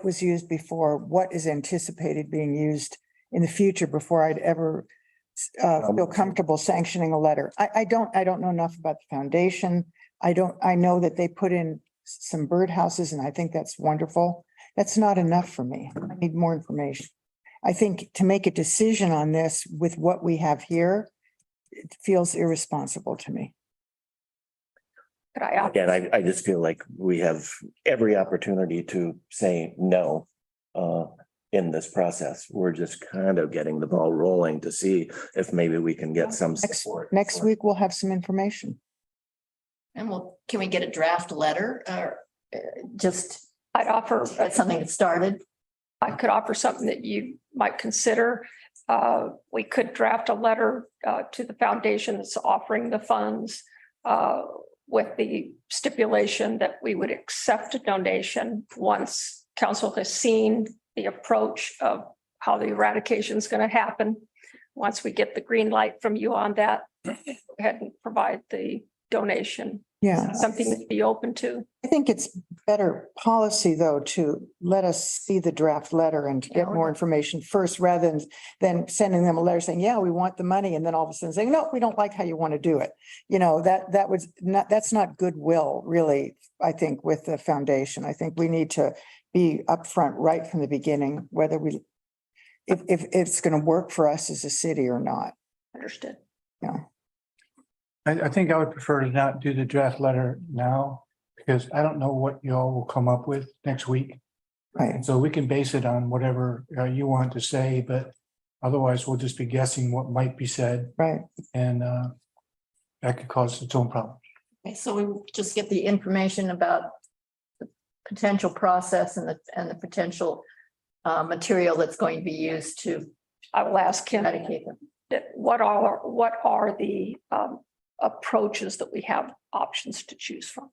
was used before, what is anticipated being used in the future before I'd ever feel comfortable sanctioning a letter. I don't know enough about the foundation. I know that they put in some birdhouses and I think that's wonderful. That's not enough for me. I need more information. I think to make a decision on this with what we have here, it feels irresponsible to me. Again, I just feel like we have every opportunity to say no in this process. We're just kind of getting the ball rolling to see if maybe we can get some support. Next week, we'll have some information. And can we get a draft letter or just? I'd offer something that started. I could offer something that you might consider. We could draft a letter to the foundation that's offering the funds with the stipulation that we would accept a donation once council has seen the approach of how the eradication is going to happen. Once we get the green light from you on that, go ahead and provide the donation. Yeah. Something to be open to. I think it's better policy, though, to let us see the draft letter and get more information first, rather than sending them a letter saying, yeah, we want the money. And then all of a sudden saying, no, we don't like how you want to do it. You know, that's not goodwill, really, I think, with the foundation. I think we need to be upfront right from the beginning, whether if it's going to work for us as a city or not. Understood. Yeah. I think I would prefer to not do the draft letter now, because I don't know what you all will come up with next week. Right. So we can base it on whatever you want to say, but otherwise we'll just be guessing what might be said. Right. And that could cause its own problem. Okay, so we just get the information about the potential process and the potential material that's going to be used to. I will ask him eradicate them. what are the approaches that we have options to choose from.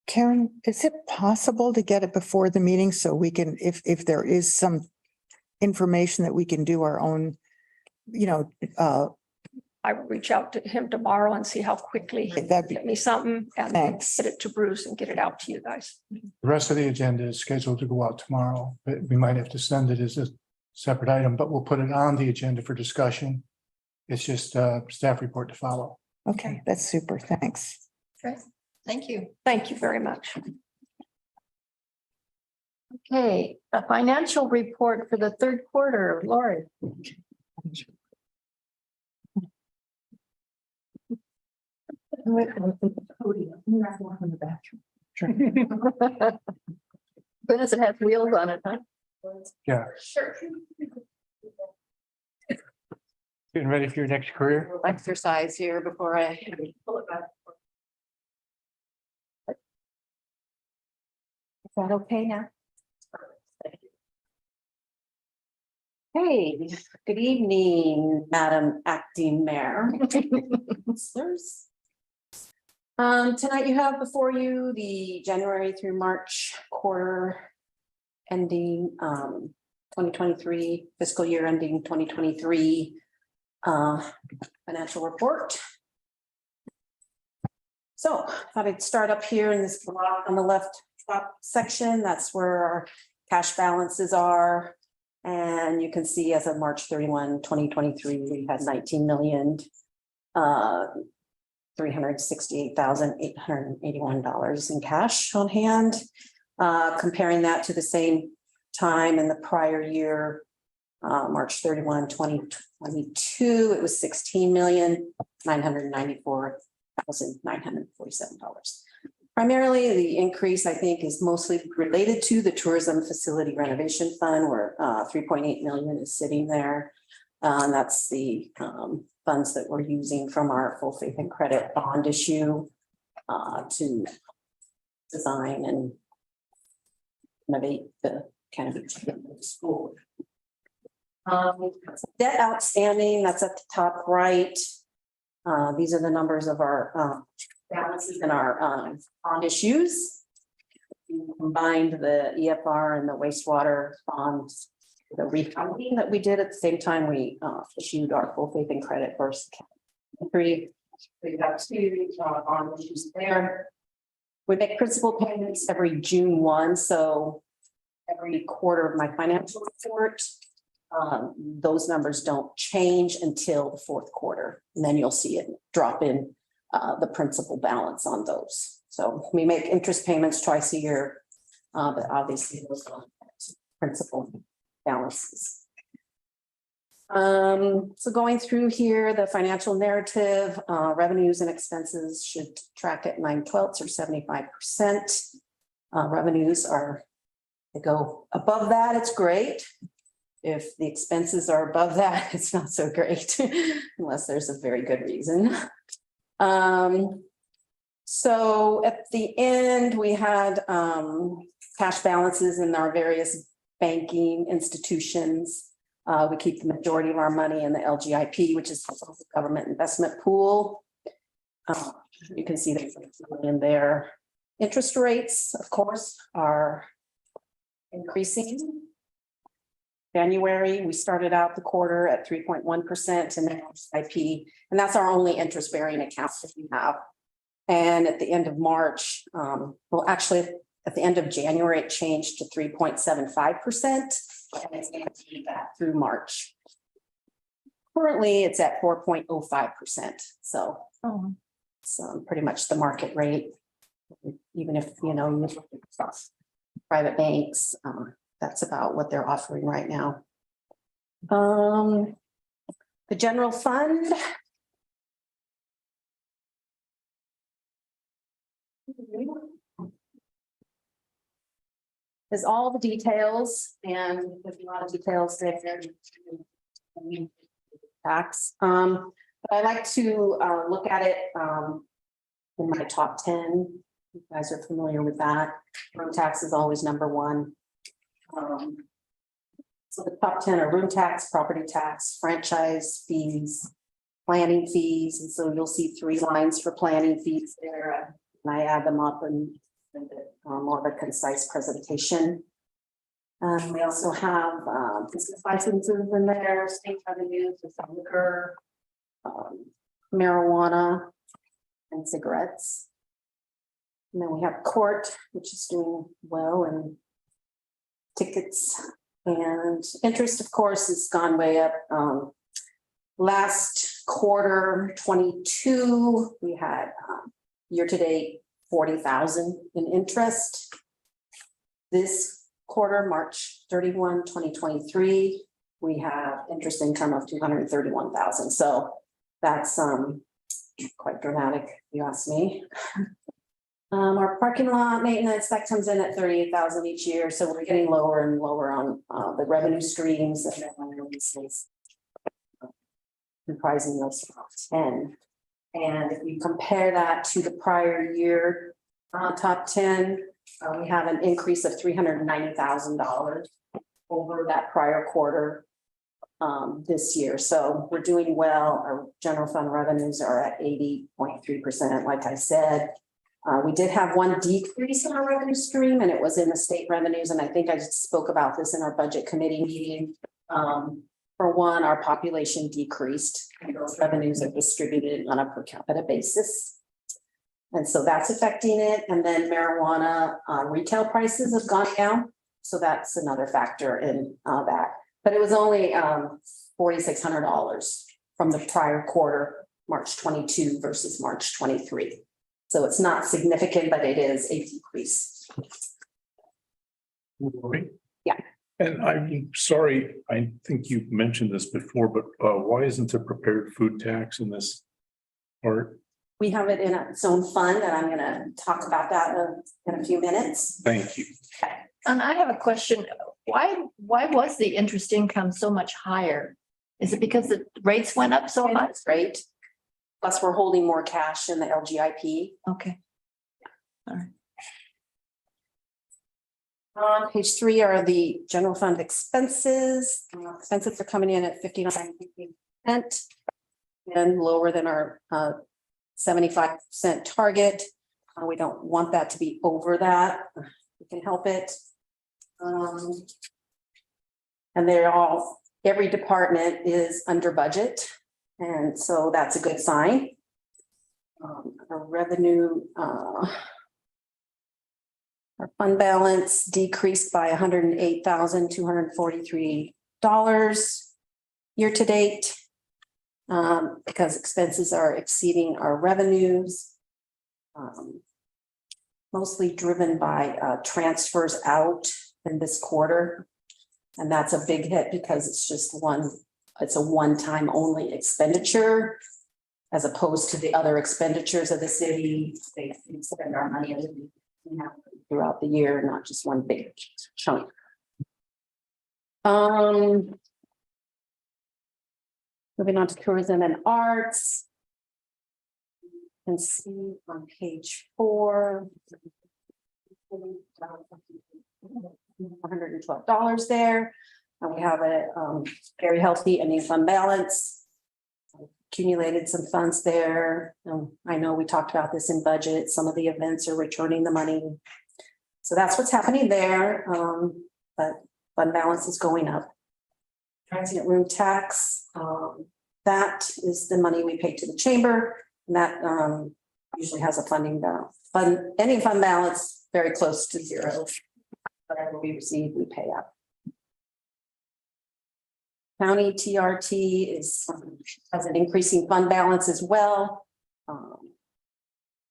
Karen, is it possible to get it before the meeting so we can, if there is some information that we can do our own, you know, I will reach out to him tomorrow and see how quickly he can get me something and get it to Bruce and get it out to you guys. The rest of the agenda is scheduled to go out tomorrow, but we might have to send it as a separate item, but we'll put it on the agenda for discussion. It's just a staff report to follow. Okay, that's super. Thanks. Okay, thank you. Thank you very much. Okay, a financial report for the third quarter, Lori. Goodness, it has wheels on it, huh? Yeah. Sure. Getting ready for your next career? Exercise here before I pull it back. Is that okay now? Hey, good evening, Madam Acting Mayor. Councilors. Tonight you have before you the January through March quarter ending, 2023 fiscal year ending 2023 financial report. So thought I'd start up here in this block on the left top section. That's where our cash balances are. And you can see as of March 31, 2023, we had 19 million. $368,881 in cash on hand. Comparing that to the same time in the prior year, March 31, 2022, it was $16,994,947. Primarily, the increase, I think, is mostly related to the tourism facility renovation fund, where 3.8 million is sitting there. And that's the funds that we're using from our full faith and credit bond issue to design and renovate the Canopy School. Debt outstanding, that's at the top right. These are the numbers of our balances in our bond issues. We combined the EFR and the wastewater bonds, the refunding that we did at the same time we issued our full faith and credit first. We got two bond issues there. We make principal payments every June 1, so every quarter of my financial report. Those numbers don't change until the fourth quarter, and then you'll see it drop in the principal balance on those. So we make interest payments twice a year, but obviously those are principal balances. So going through here, the financial narrative, revenues and expenses should track at 9/12 or 75%. Revenues are, they go above that, it's great. If the expenses are above that, it's not so great, unless there's a very good reason. So at the end, we had cash balances in our various banking institutions. We keep the majority of our money in the LGIP, which is the government investment pool. You can see there's in there. Interest rates, of course, are increasing. January, we started out the quarter at 3.1% in the LGIP, and that's our only interest bearing account that we have. And at the end of March, well, actually, at the end of January, it changed to 3.75%, and it's going to be that through March. Currently, it's at 4.05%. So it's pretty much the market rate. Even if, you know, you look at private banks, that's about what they're offering right now. The general fund. Is all the details, and there's a lot of details there. Tax. But I like to look at it in my top 10. You guys are familiar with that. Room tax is always number one. So the top 10 are room tax, property tax, franchise fees, planning fees, and so you'll see 3 lines for planning fees there. And I add them up and more of a concise presentation. We also have business licenses in there, state revenues, liquor, marijuana, and cigarettes. And then we have court, which is doing well, and tickets and interest, of course, has gone way up. Last quarter 22, we had year-to-date 40,000 in interest. This quarter, March 31, 2023, we have interest income of 231,000. So that's quite dramatic, if you ask me. Our parking lot maintenance, that comes in at 38,000 each year. So we're getting lower and lower on the revenue streams and releases comprising those 10. And if you compare that to the prior year top 10, we have an increase of $390,000 over that prior quarter. this year. So we're doing well. Our general fund revenues are at 80.3%, like I said. We did have one decrease in our revenue stream, and it was in the state revenues. And I think I just spoke about this in our budget committee meeting. For one, our population decreased, and those revenues are distributed on a per capita basis. And so that's affecting it. And then marijuana retail prices have gone down. So that's another factor in that. But it was only $4,600 from the prior quarter, March 22 versus March 23. So it's not significant, but it is a decrease. Yeah. And I'm sorry, I think you've mentioned this before, but why isn't there prepared food tax in this part? We have it in its own fund, and I'm going to talk about that in a few minutes. Thank you. And I have a question. Why was the interest income so much higher? Is it because the rates went up so much? Right. Plus, we're holding more cash in the LGIP. Okay. All right. On page 3 are the general fund expenses. Expenses are coming in at 59% and lower than our 75% target. We don't want that to be over that. We can help it. And they're all, every department is under budget. And so that's a good sign. Our revenue, our fund balance decreased by $108,243 year to date. Because expenses are exceeding our revenues. Mostly driven by transfers out in this quarter. And that's a big hit because it's just it's a one-time only expenditure. As opposed to the other expenditures of the city, they spend our money throughout the year, not just one big chunk. Moving on to tourism and arts. You can see on page 4. $112 there. And we have a very healthy ending fund balance. Accumulated some funds there. I know we talked about this in budget. Some of the events are returning the money. So that's what's happening there. But fund balance is going up. Transient room tax, that is the money we pay to the chamber. And that usually has a funding balance. Ending fund balance very close to zero. Whatever we receive, we pay out. County TRT has an increasing fund balance as well.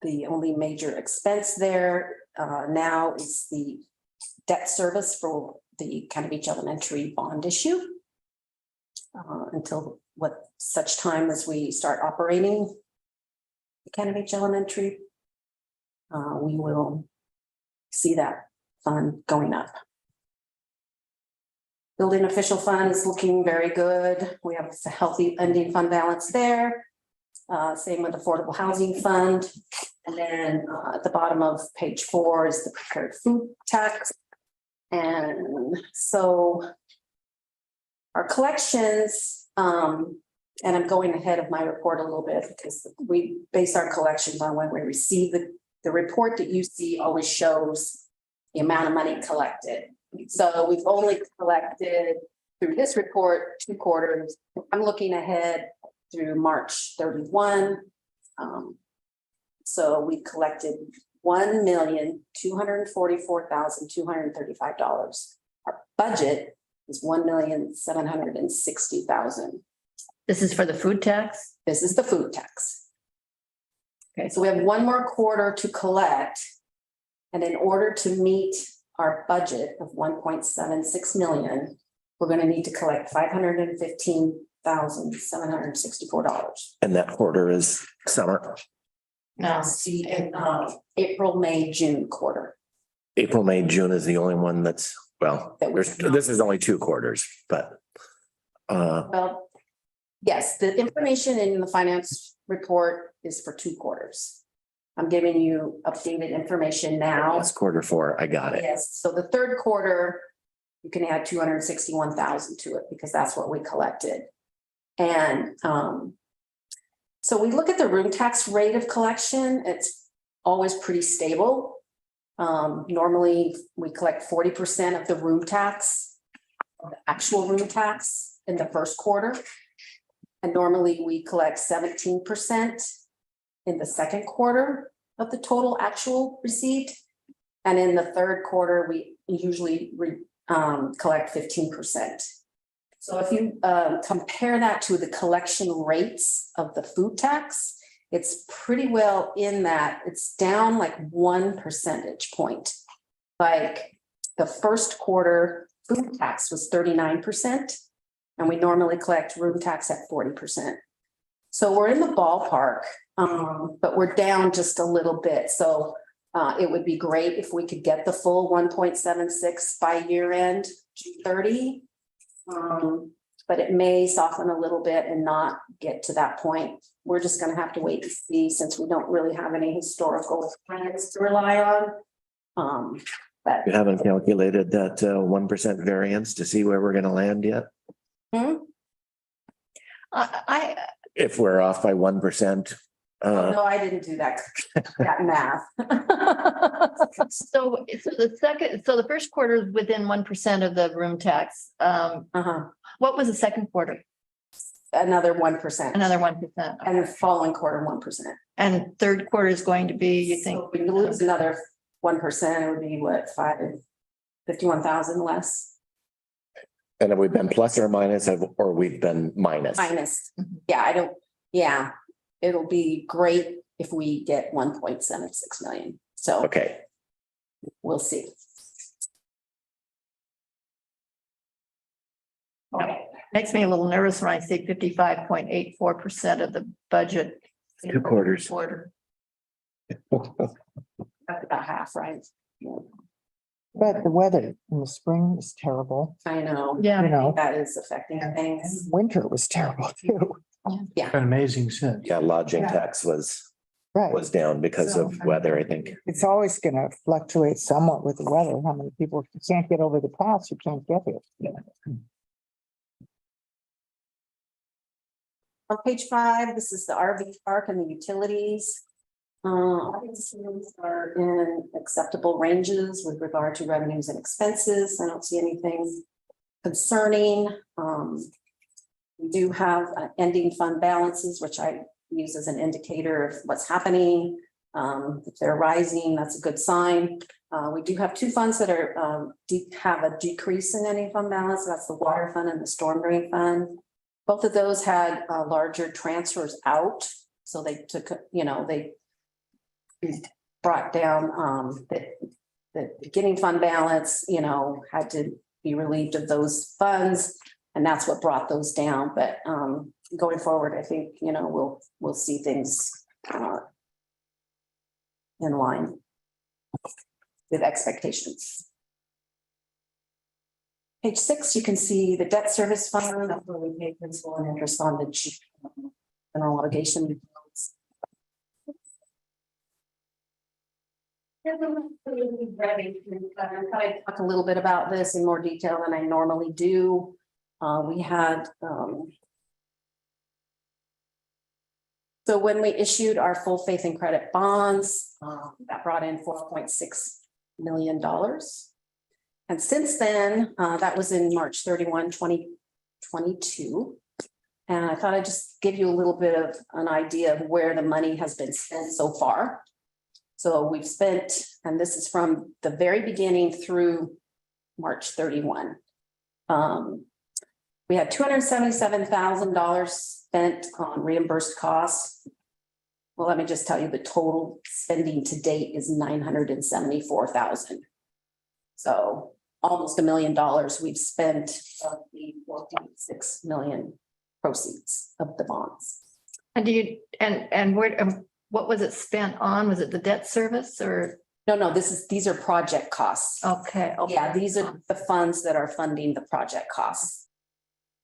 The only major expense there now is the debt service for the Cannon Beach Elementary bond issue. Until such time as we start operating the Cannon Beach Elementary, we will see that fund going up. Building official fund is looking very good. We have a healthy ending fund balance there. Same with affordable housing fund. And then at the bottom of page 4 is the prepared food tax. And so our collections, and I'm going ahead of my report a little bit because we base our collections on when we receive the report that you see always shows the amount of money collected. So we've only collected through this report 2 quarters. I'm looking ahead through March 31. So we collected $1,244,235. Our budget is $1,760,000. This is for the food tax? This is the food tax. Okay, so we have 1 more quarter to collect. And in order to meet our budget of 1.76 million, we're going to need to collect $515,764. And that quarter is summer. Now, see, in April, May, June quarter. April, May, June is the only one that's, well, this is only 2 quarters, but. Well, yes, the information in the finance report is for 2 quarters. I'm giving you updated information now. That's quarter 4. I got it. Yes, so the 3rd quarter you can add 261,000 to it because that's what we collected. And so we look at the room tax rate of collection, it's always pretty stable. Normally, we collect 40% of the room tax, the actual room tax in the first quarter. And normally we collect 17% in the second quarter of the total actual received. And in the third quarter, we usually collect 15%. So if you compare that to the collection rates of the food tax, it's pretty well in that. It's down like 1 percentage point. Like the first quarter food tax was 39%, and we normally collect room tax at 40%. So we're in the ballpark, but we're down just a little bit. So it would be great if we could get the full 1.76 by year end, June 30. But it may soften a little bit and not get to that point. We're just going to have to wait and see, since we don't really have any historical trends to rely on. But You haven't calculated that 1% variance to see where we're going to land yet? If we're off by 1%. no, I didn't do that math. So the first quarter is within 1% of the room tax. What was the second quarter? Another 1%. Another 1%. And the following quarter, 1%. And third quarter is going to be, you think? So if we lose another 1%, it would be what, 51,000 less? And have we been plus or minus, or we've been minus? Minus. Yeah, it'll be great if we get 1.76 million. So. Okay. We'll see. Okay. Makes me a little nervous when I see 55.84% of the budget. 2 quarters. Quarter. That's about half, right? But the weather in the spring was terrible. I know. Yeah. You know, That is affecting things. winter was terrible too. Yeah. An amazing sense. Yeah, lodging tax was Right. down because of weather, I think. It's always going to fluctuate somewhat with the weather. How many people you can't get over the pass, you can't get here. On page 5, this is the RV park and the utilities. All these things are in acceptable ranges with regard to revenues and expenses. I don't see anything concerning. We do have ending fund balances, which I use as an indicator of what's happening. If they're rising, that's a good sign. We do have 2 funds that are have a decrease in ending fund balance. That's the water fund and the storm drain fund. Both of those had larger transfers out. So they took, they brought down the beginning fund balance, had to be relieved of those funds. And that's what brought those down. But going forward, I think, we'll see things in line with expectations. Page 6, you can see the debt service fund, that's where we pay principal and interest on the general obligation. I talk a little bit about this in more detail than I normally do. We had so when we issued our full faith and credit bonds, that brought in $4.6 million. And since then, that was in March 31, 2022. And I thought I'd just give you a little bit of an idea of where the money has been spent so far. So we've spent, and this is from the very beginning through March 31. We had $277,000 spent on reimbursed costs. Well, let me just tell you, the total spending to date is $974,000. So almost $1 million we've spent of the 4.6 million proceeds of the bonds. And where, what was it spent on? Was it the debt service or? No, these are project costs. Okay. Yeah, these are the funds that are funding the project costs.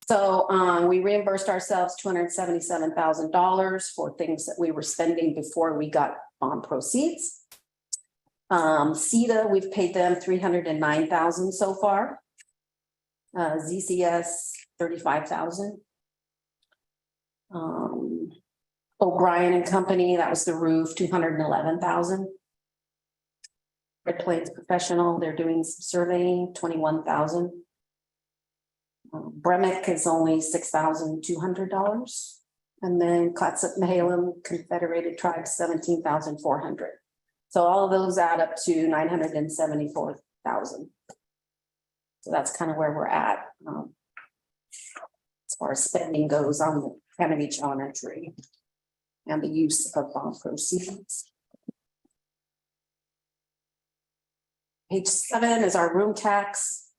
So we reimbursed ourselves $277,000 for things that we were spending before we got bond proceeds. CETA, we've paid them $309,000 so far. ZCS 35,000. O'Brien and Company, that was the roof, 211,000. Red Plains Professional, they're doing some surveying, 21,000. Bremick is only $6,200. And then Clatsop Mahalem Confederated Tribes, 17,400. So all of those add up to 974,000. So that's kind of where we're at. As far as spending goes on the Cannon Beach Elementary and the use of bond proceeds. Page 7 is our room tax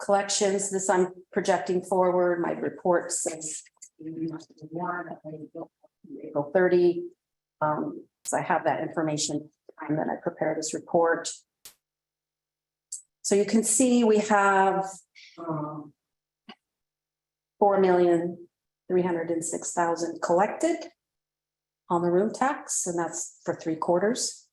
collections. This I'm projecting forward. My report says April 30. So I have that information time that I prepared this report. So you can see we have 4,306,000 collected on the room tax, and that's for 3 quarters.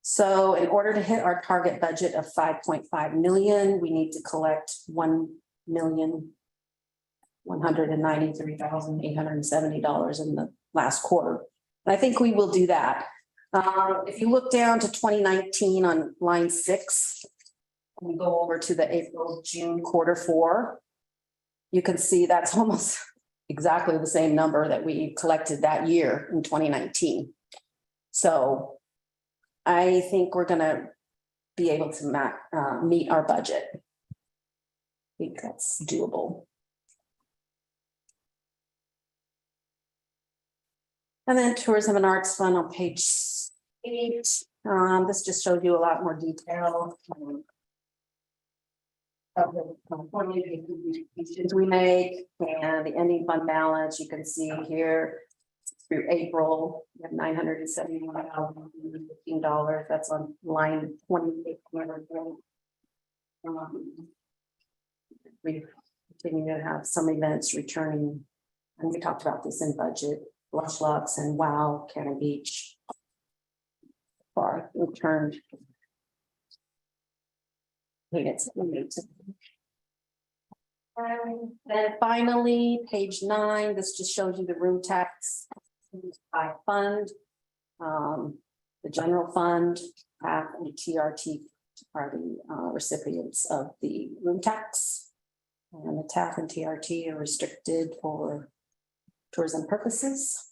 So in order to hit our target budget of 5.5 million, we need to collect 1,193,870 in the last quarter. And I think we will do that. If you look down to 2019 on line 6, we go over to the April-June Q4. You can see that's almost exactly the same number that we collected that year in 2019. So I think we're gonna be able to meet our budget. I think that's doable. And then Tourism and Arts Fund on page 8. This just shows you a lot more detail. Of the quarterly contributions we make and the ending fund balance. You can see here through April, we have $971,015. That's on line 28. We continue to have some events returning, and we talked about this in budget. Lush Lux and Wow, Cannon Beach are returned. And then finally, page 9, this just shows you the room tax by fund. The general fund, TAF and TRT are the recipients of the room tax. And the TAF and TRT are restricted for tourism purposes.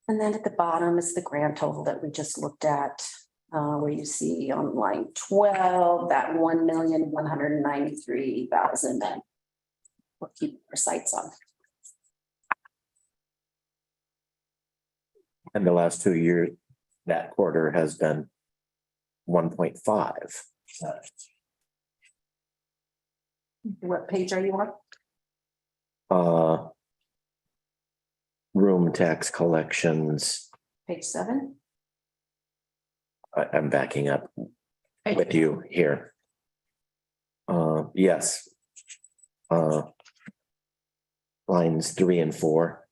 And then at the bottom is the grand total that we just looked at. Where you see on line 12, that 1,193,000 that we'll keep our sights on. And the last 2 years, that quarter has been 1.5. What page are you on? Room tax collections. Page 7. I'm backing up with you here. Yes. Lines 3 and 4.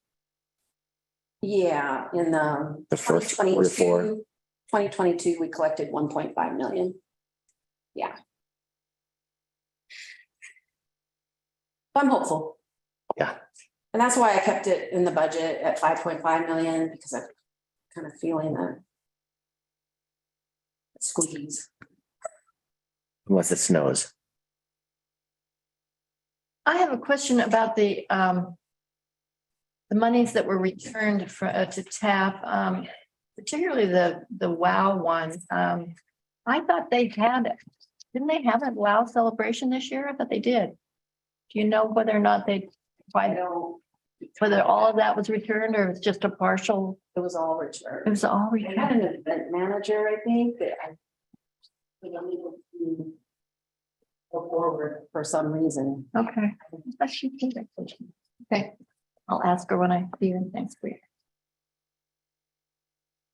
Yeah, in The first report. 2022, we collected 1.5 million. Yeah. I'm hopeful. Yeah. And that's why I kept it in the budget at 5.5 million, because I'm kind of feeling that squeeze. Unless it snows. I have a question about the monies that were returned to TAP, particularly the WOW one. I thought they had, didn't they have a WOW celebration this year? I thought they did. Do you know whether or not whether all of that was returned or it was just a partial? It was all returned. It was all They had returned. an event manager, I think, that I don't able to go forward for some reason. Okay. Okay, I'll ask her when I see her next week.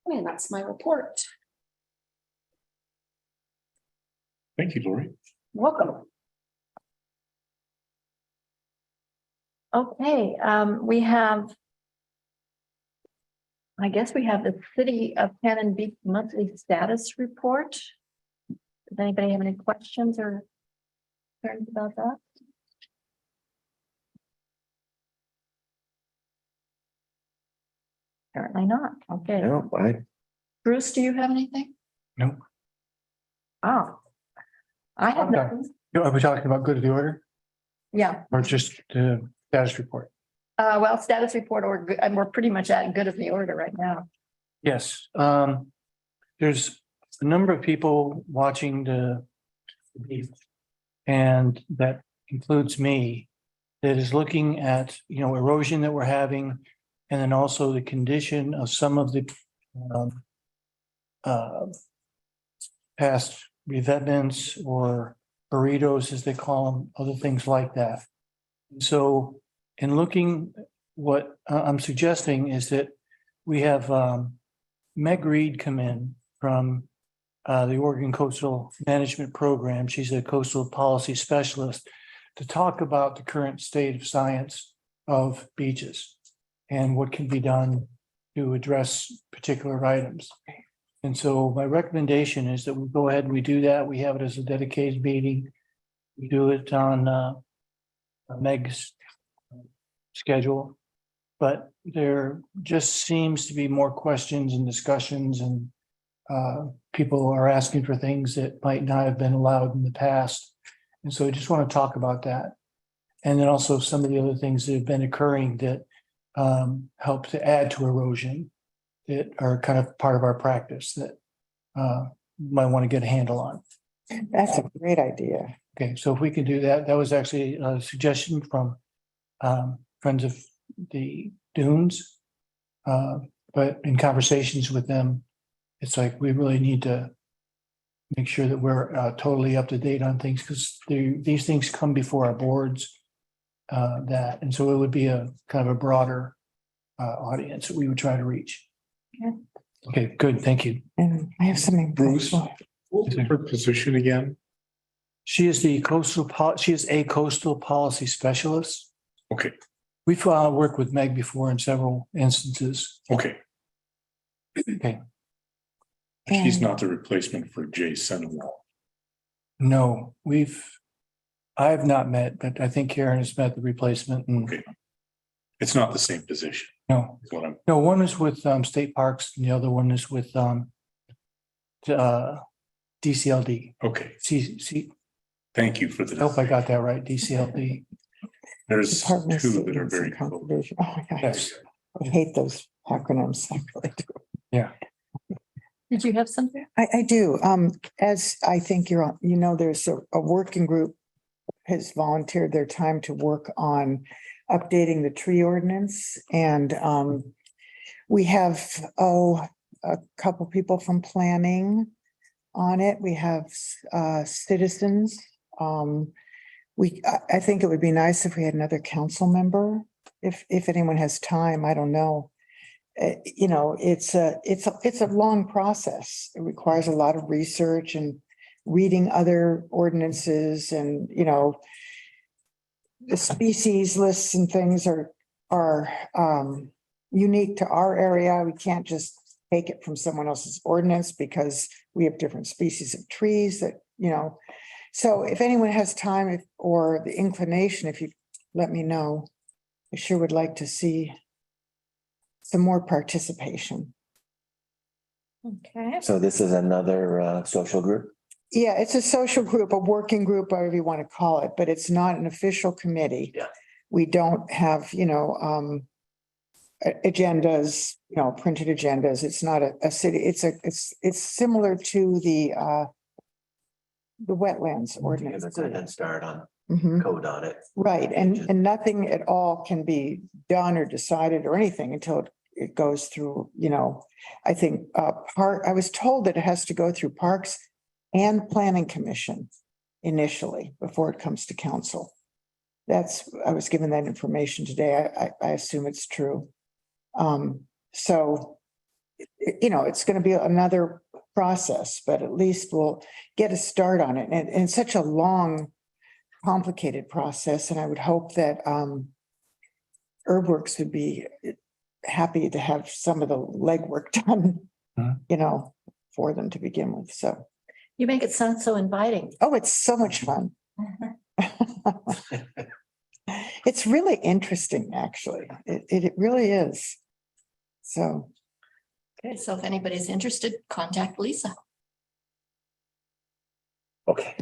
And that's my report. Thank you, Lori. Welcome. Okay, we have, I guess we have the City of Cannon Beach monthly status report. Does anybody have any questions or concerns about that? Apparently not. Okay. No, Bruce, do you have anything? No. Oh. I have Okay. nothing. Are we talking about good of the order Yeah, or just the status report? well, status report or, and we're pretty much at good of the order right now. Yes, there's a number of people watching the and that includes me, that is looking at, erosion that we're having, and then also the condition of some of the um, past revetments or burritos, as they call them, other things like that. So in looking, what I'm suggesting is that we have Meg Reed come in from the Oregon Coastal Management Program. She's a coastal policy specialist to talk about the current state of science of beaches and what can be done to address particular items. And so my recommendation is that we go ahead and we do that. We have it as a dedicated meeting. We do it on Meg's schedule. But there just seems to be more questions and discussions, and people are asking for things that might not have been allowed in the past. And so I just want to talk about that. And then also some of the other things that have been occurring that help to add to erosion, that are kind of part of our practice that you might want to get a handle on. That's a great idea. Okay, so if we can do that, that was actually a suggestion from Friends of the Dunes. But in conversations with them, it's like we really need to make sure that we're totally up to date on things, because these things come before our boards. And so it would be a kind of a broader audience that we would try to reach. Okay. Okay, good, thank you. And I have something. Bruce, what's her position again? She is she is a coastal policy specialist. Okay, We've worked with Meg before in several instances. okay. Okay, She's not the replacement for Jay Senewal. no, I have not met, but I think Karen has met the replacement. And Okay. It's not the same position, no, is what I'm, no, one is with State Parks and the other one is with DCLD. okay. See, Thank you for I hope the, I got that right, DCLD. there's Department of two that are Savings very and close. Conservation. Oh my gosh, Yes, I hate those acronyms. I really do. yeah. Did you have something? I do. As I think there's a working group has volunteered their time to work on updating the tree ordinance. And we have, a couple people from planning on it. We have citizens. I think it would be nice if we had another council member, if anyone has time, I don't know. It's a long process. It requires a lot of research and reading other ordinances, and, the species lists and things are unique to our area. We can't just take it from someone else's ordinance because we have different species of trees that, So if anyone has time or the inclination, if you let me know, I sure would like to see some more participation. Okay. So this is another social group? Yeah, it's a social group, a working group, whatever you want to call it, but it's not an official committee. Yeah. We don't have, agendas, printed agendas. It's not a city. It's similar to the wetlands ordinance. Give a good head start on Mhm. code on it. Right, and nothing at all can be done or decided or anything until it goes through, I think, I was told that it has to go through Parks and Planning Commission initially before it comes to council. I was given that information today. I assume it's true. So, it's going to be another process, but at least we'll get a start on it. And it's such a long, complicated process. And I would hope that Herbworks would be happy to have some of the legwork done, for them to begin with. So, You make it sound so inviting. oh, it's so much fun. It's really interesting, actually. It really is. So, Okay, so if anybody's interested, contact Lisa. Okay.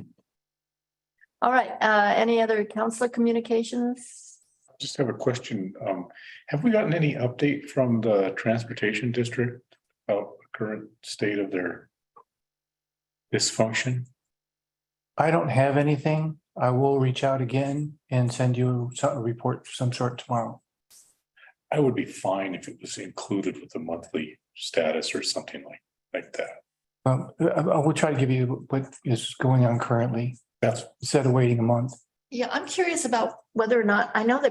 All right, any other counselor communications? Just have a question. Have we gotten any update from the transportation district about the current state of their dysfunction? I don't have anything. I will reach out again and send you a report of some sort tomorrow. I would be fine if it was included with the monthly status or something like that. I will try to give you what is going on currently. That's instead of waiting a month. Yeah, I'm curious about whether or not, I know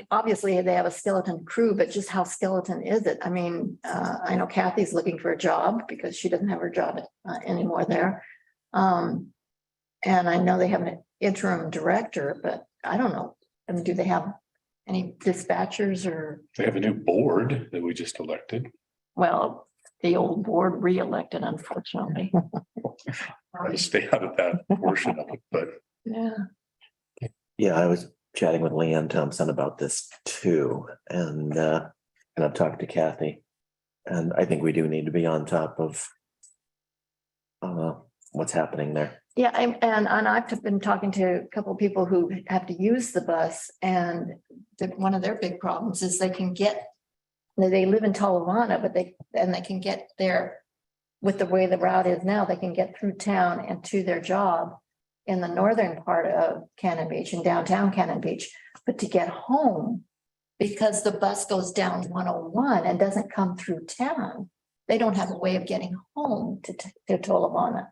obviously they have a skeleton crew, but just how skeleton is it? I mean, I know Kathy's looking for a job because she doesn't have her job anymore there. And I know they have an interim director, but I don't know. I mean, do they have any dispatchers or? They have a new board that we just elected. Well, the old board re-elected, unfortunately. I stay out of that portion of it, but Yeah. Yeah, I was chatting with Leanne Thompson about this too, and I've talked to Kathy. And I think we do need to be on top of what's happening there. Yeah, and I've been talking to a couple of people who have to use the bus, and one of their big problems is they live in Talawanda, but they can get there with the way the route is now, they can get through town and to their job in the northern part of Cannon Beach and downtown Cannon Beach. But to get home, because the bus goes down 101 and doesn't come through town, they don't have a way of getting home to Talawanda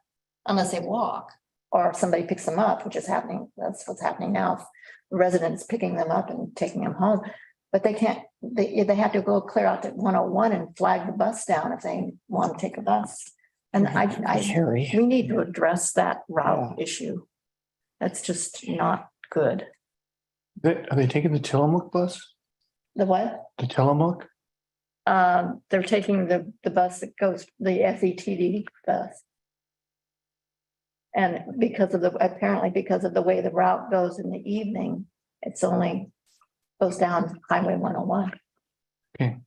unless they walk or somebody picks them up, which is happening. That's what's happening now. Residents picking them up and taking them home. But they can't, they have to go clear out to 101 and flag the bus down if they want to take a bus. And we need to address that route issue. That's just not good. Are they taking the Tillamook bus? The what? The Tillamook? They're taking the bus that goes, the FETD bus. And apparently because of the way the route goes in the evening, it's only goes down Highway 101. Okay.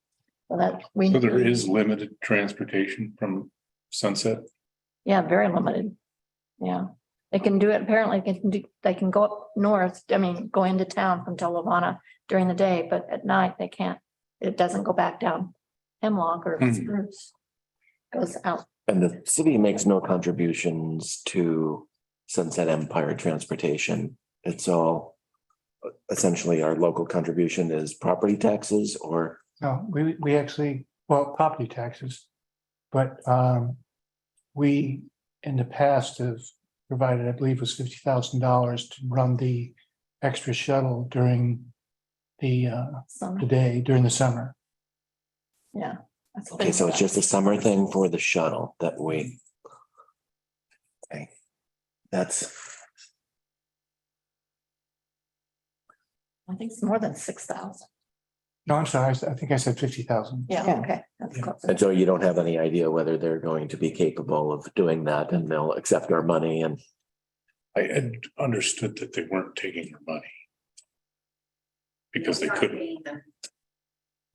So that so there is limited transportation from Sunset. Yeah, very limited. Yeah, they can do it. Apparently, they can go up north. I mean, go into town from Talawanda during the day, but at night they can't. It doesn't go back down Hemlock or Spruce. Goes out. And the city makes no contributions to Sunset Empire Transportation. It's all essentially our local contribution is property taxes or? No, we actually, well, property taxes. But we in the past have provided, I believe it was $50,000 to run the extra shuttle during the day during the summer. Yeah. Okay, so it's just a summer thing for the shuttle that we. Okay, that's. I think it's more than 6,000. No, I'm sorry, I think I said 50,000. Yeah, okay. That's close. And so you don't have any idea whether they're going to be capable of doing that and they'll accept our money and. I had understood that they weren't taking our money. Because they couldn't.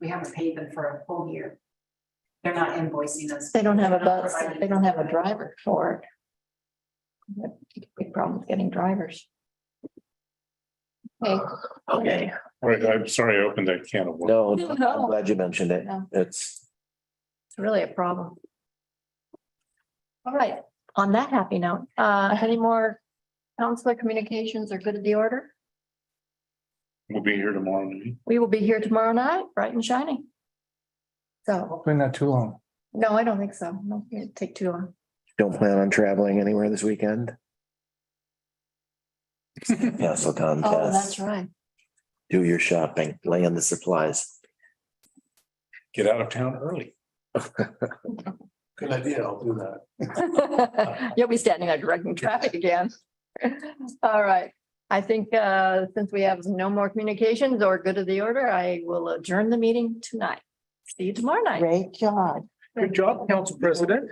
We haven't paid them for a full year. They're not invoicing us. They don't have a bus, they don't have a driver for it. Big problem getting drivers. Okay. Okay. All right, I'm sorry I opened that can of worms. No, No. I'm glad you mentioned it. No. It's. It's really a problem. All right, on that happy note, any more counselor communications are good of the order? We'll be here tomorrow night. We will be here tomorrow night, bright and shining. So, Hopefully not too long. no, I don't think so. No, it'd take too long. Don't plan on traveling anywhere this weekend? Castle contest. Oh, that's right. Do your shopping, lay in the supplies. Get out of town early. Good idea, I'll do that. You'll be standing there directing traffic again. All right. I think since we have no more communications or good of the order, I will adjourn the meeting tonight. See you tomorrow night. Great job. Good job, Council President.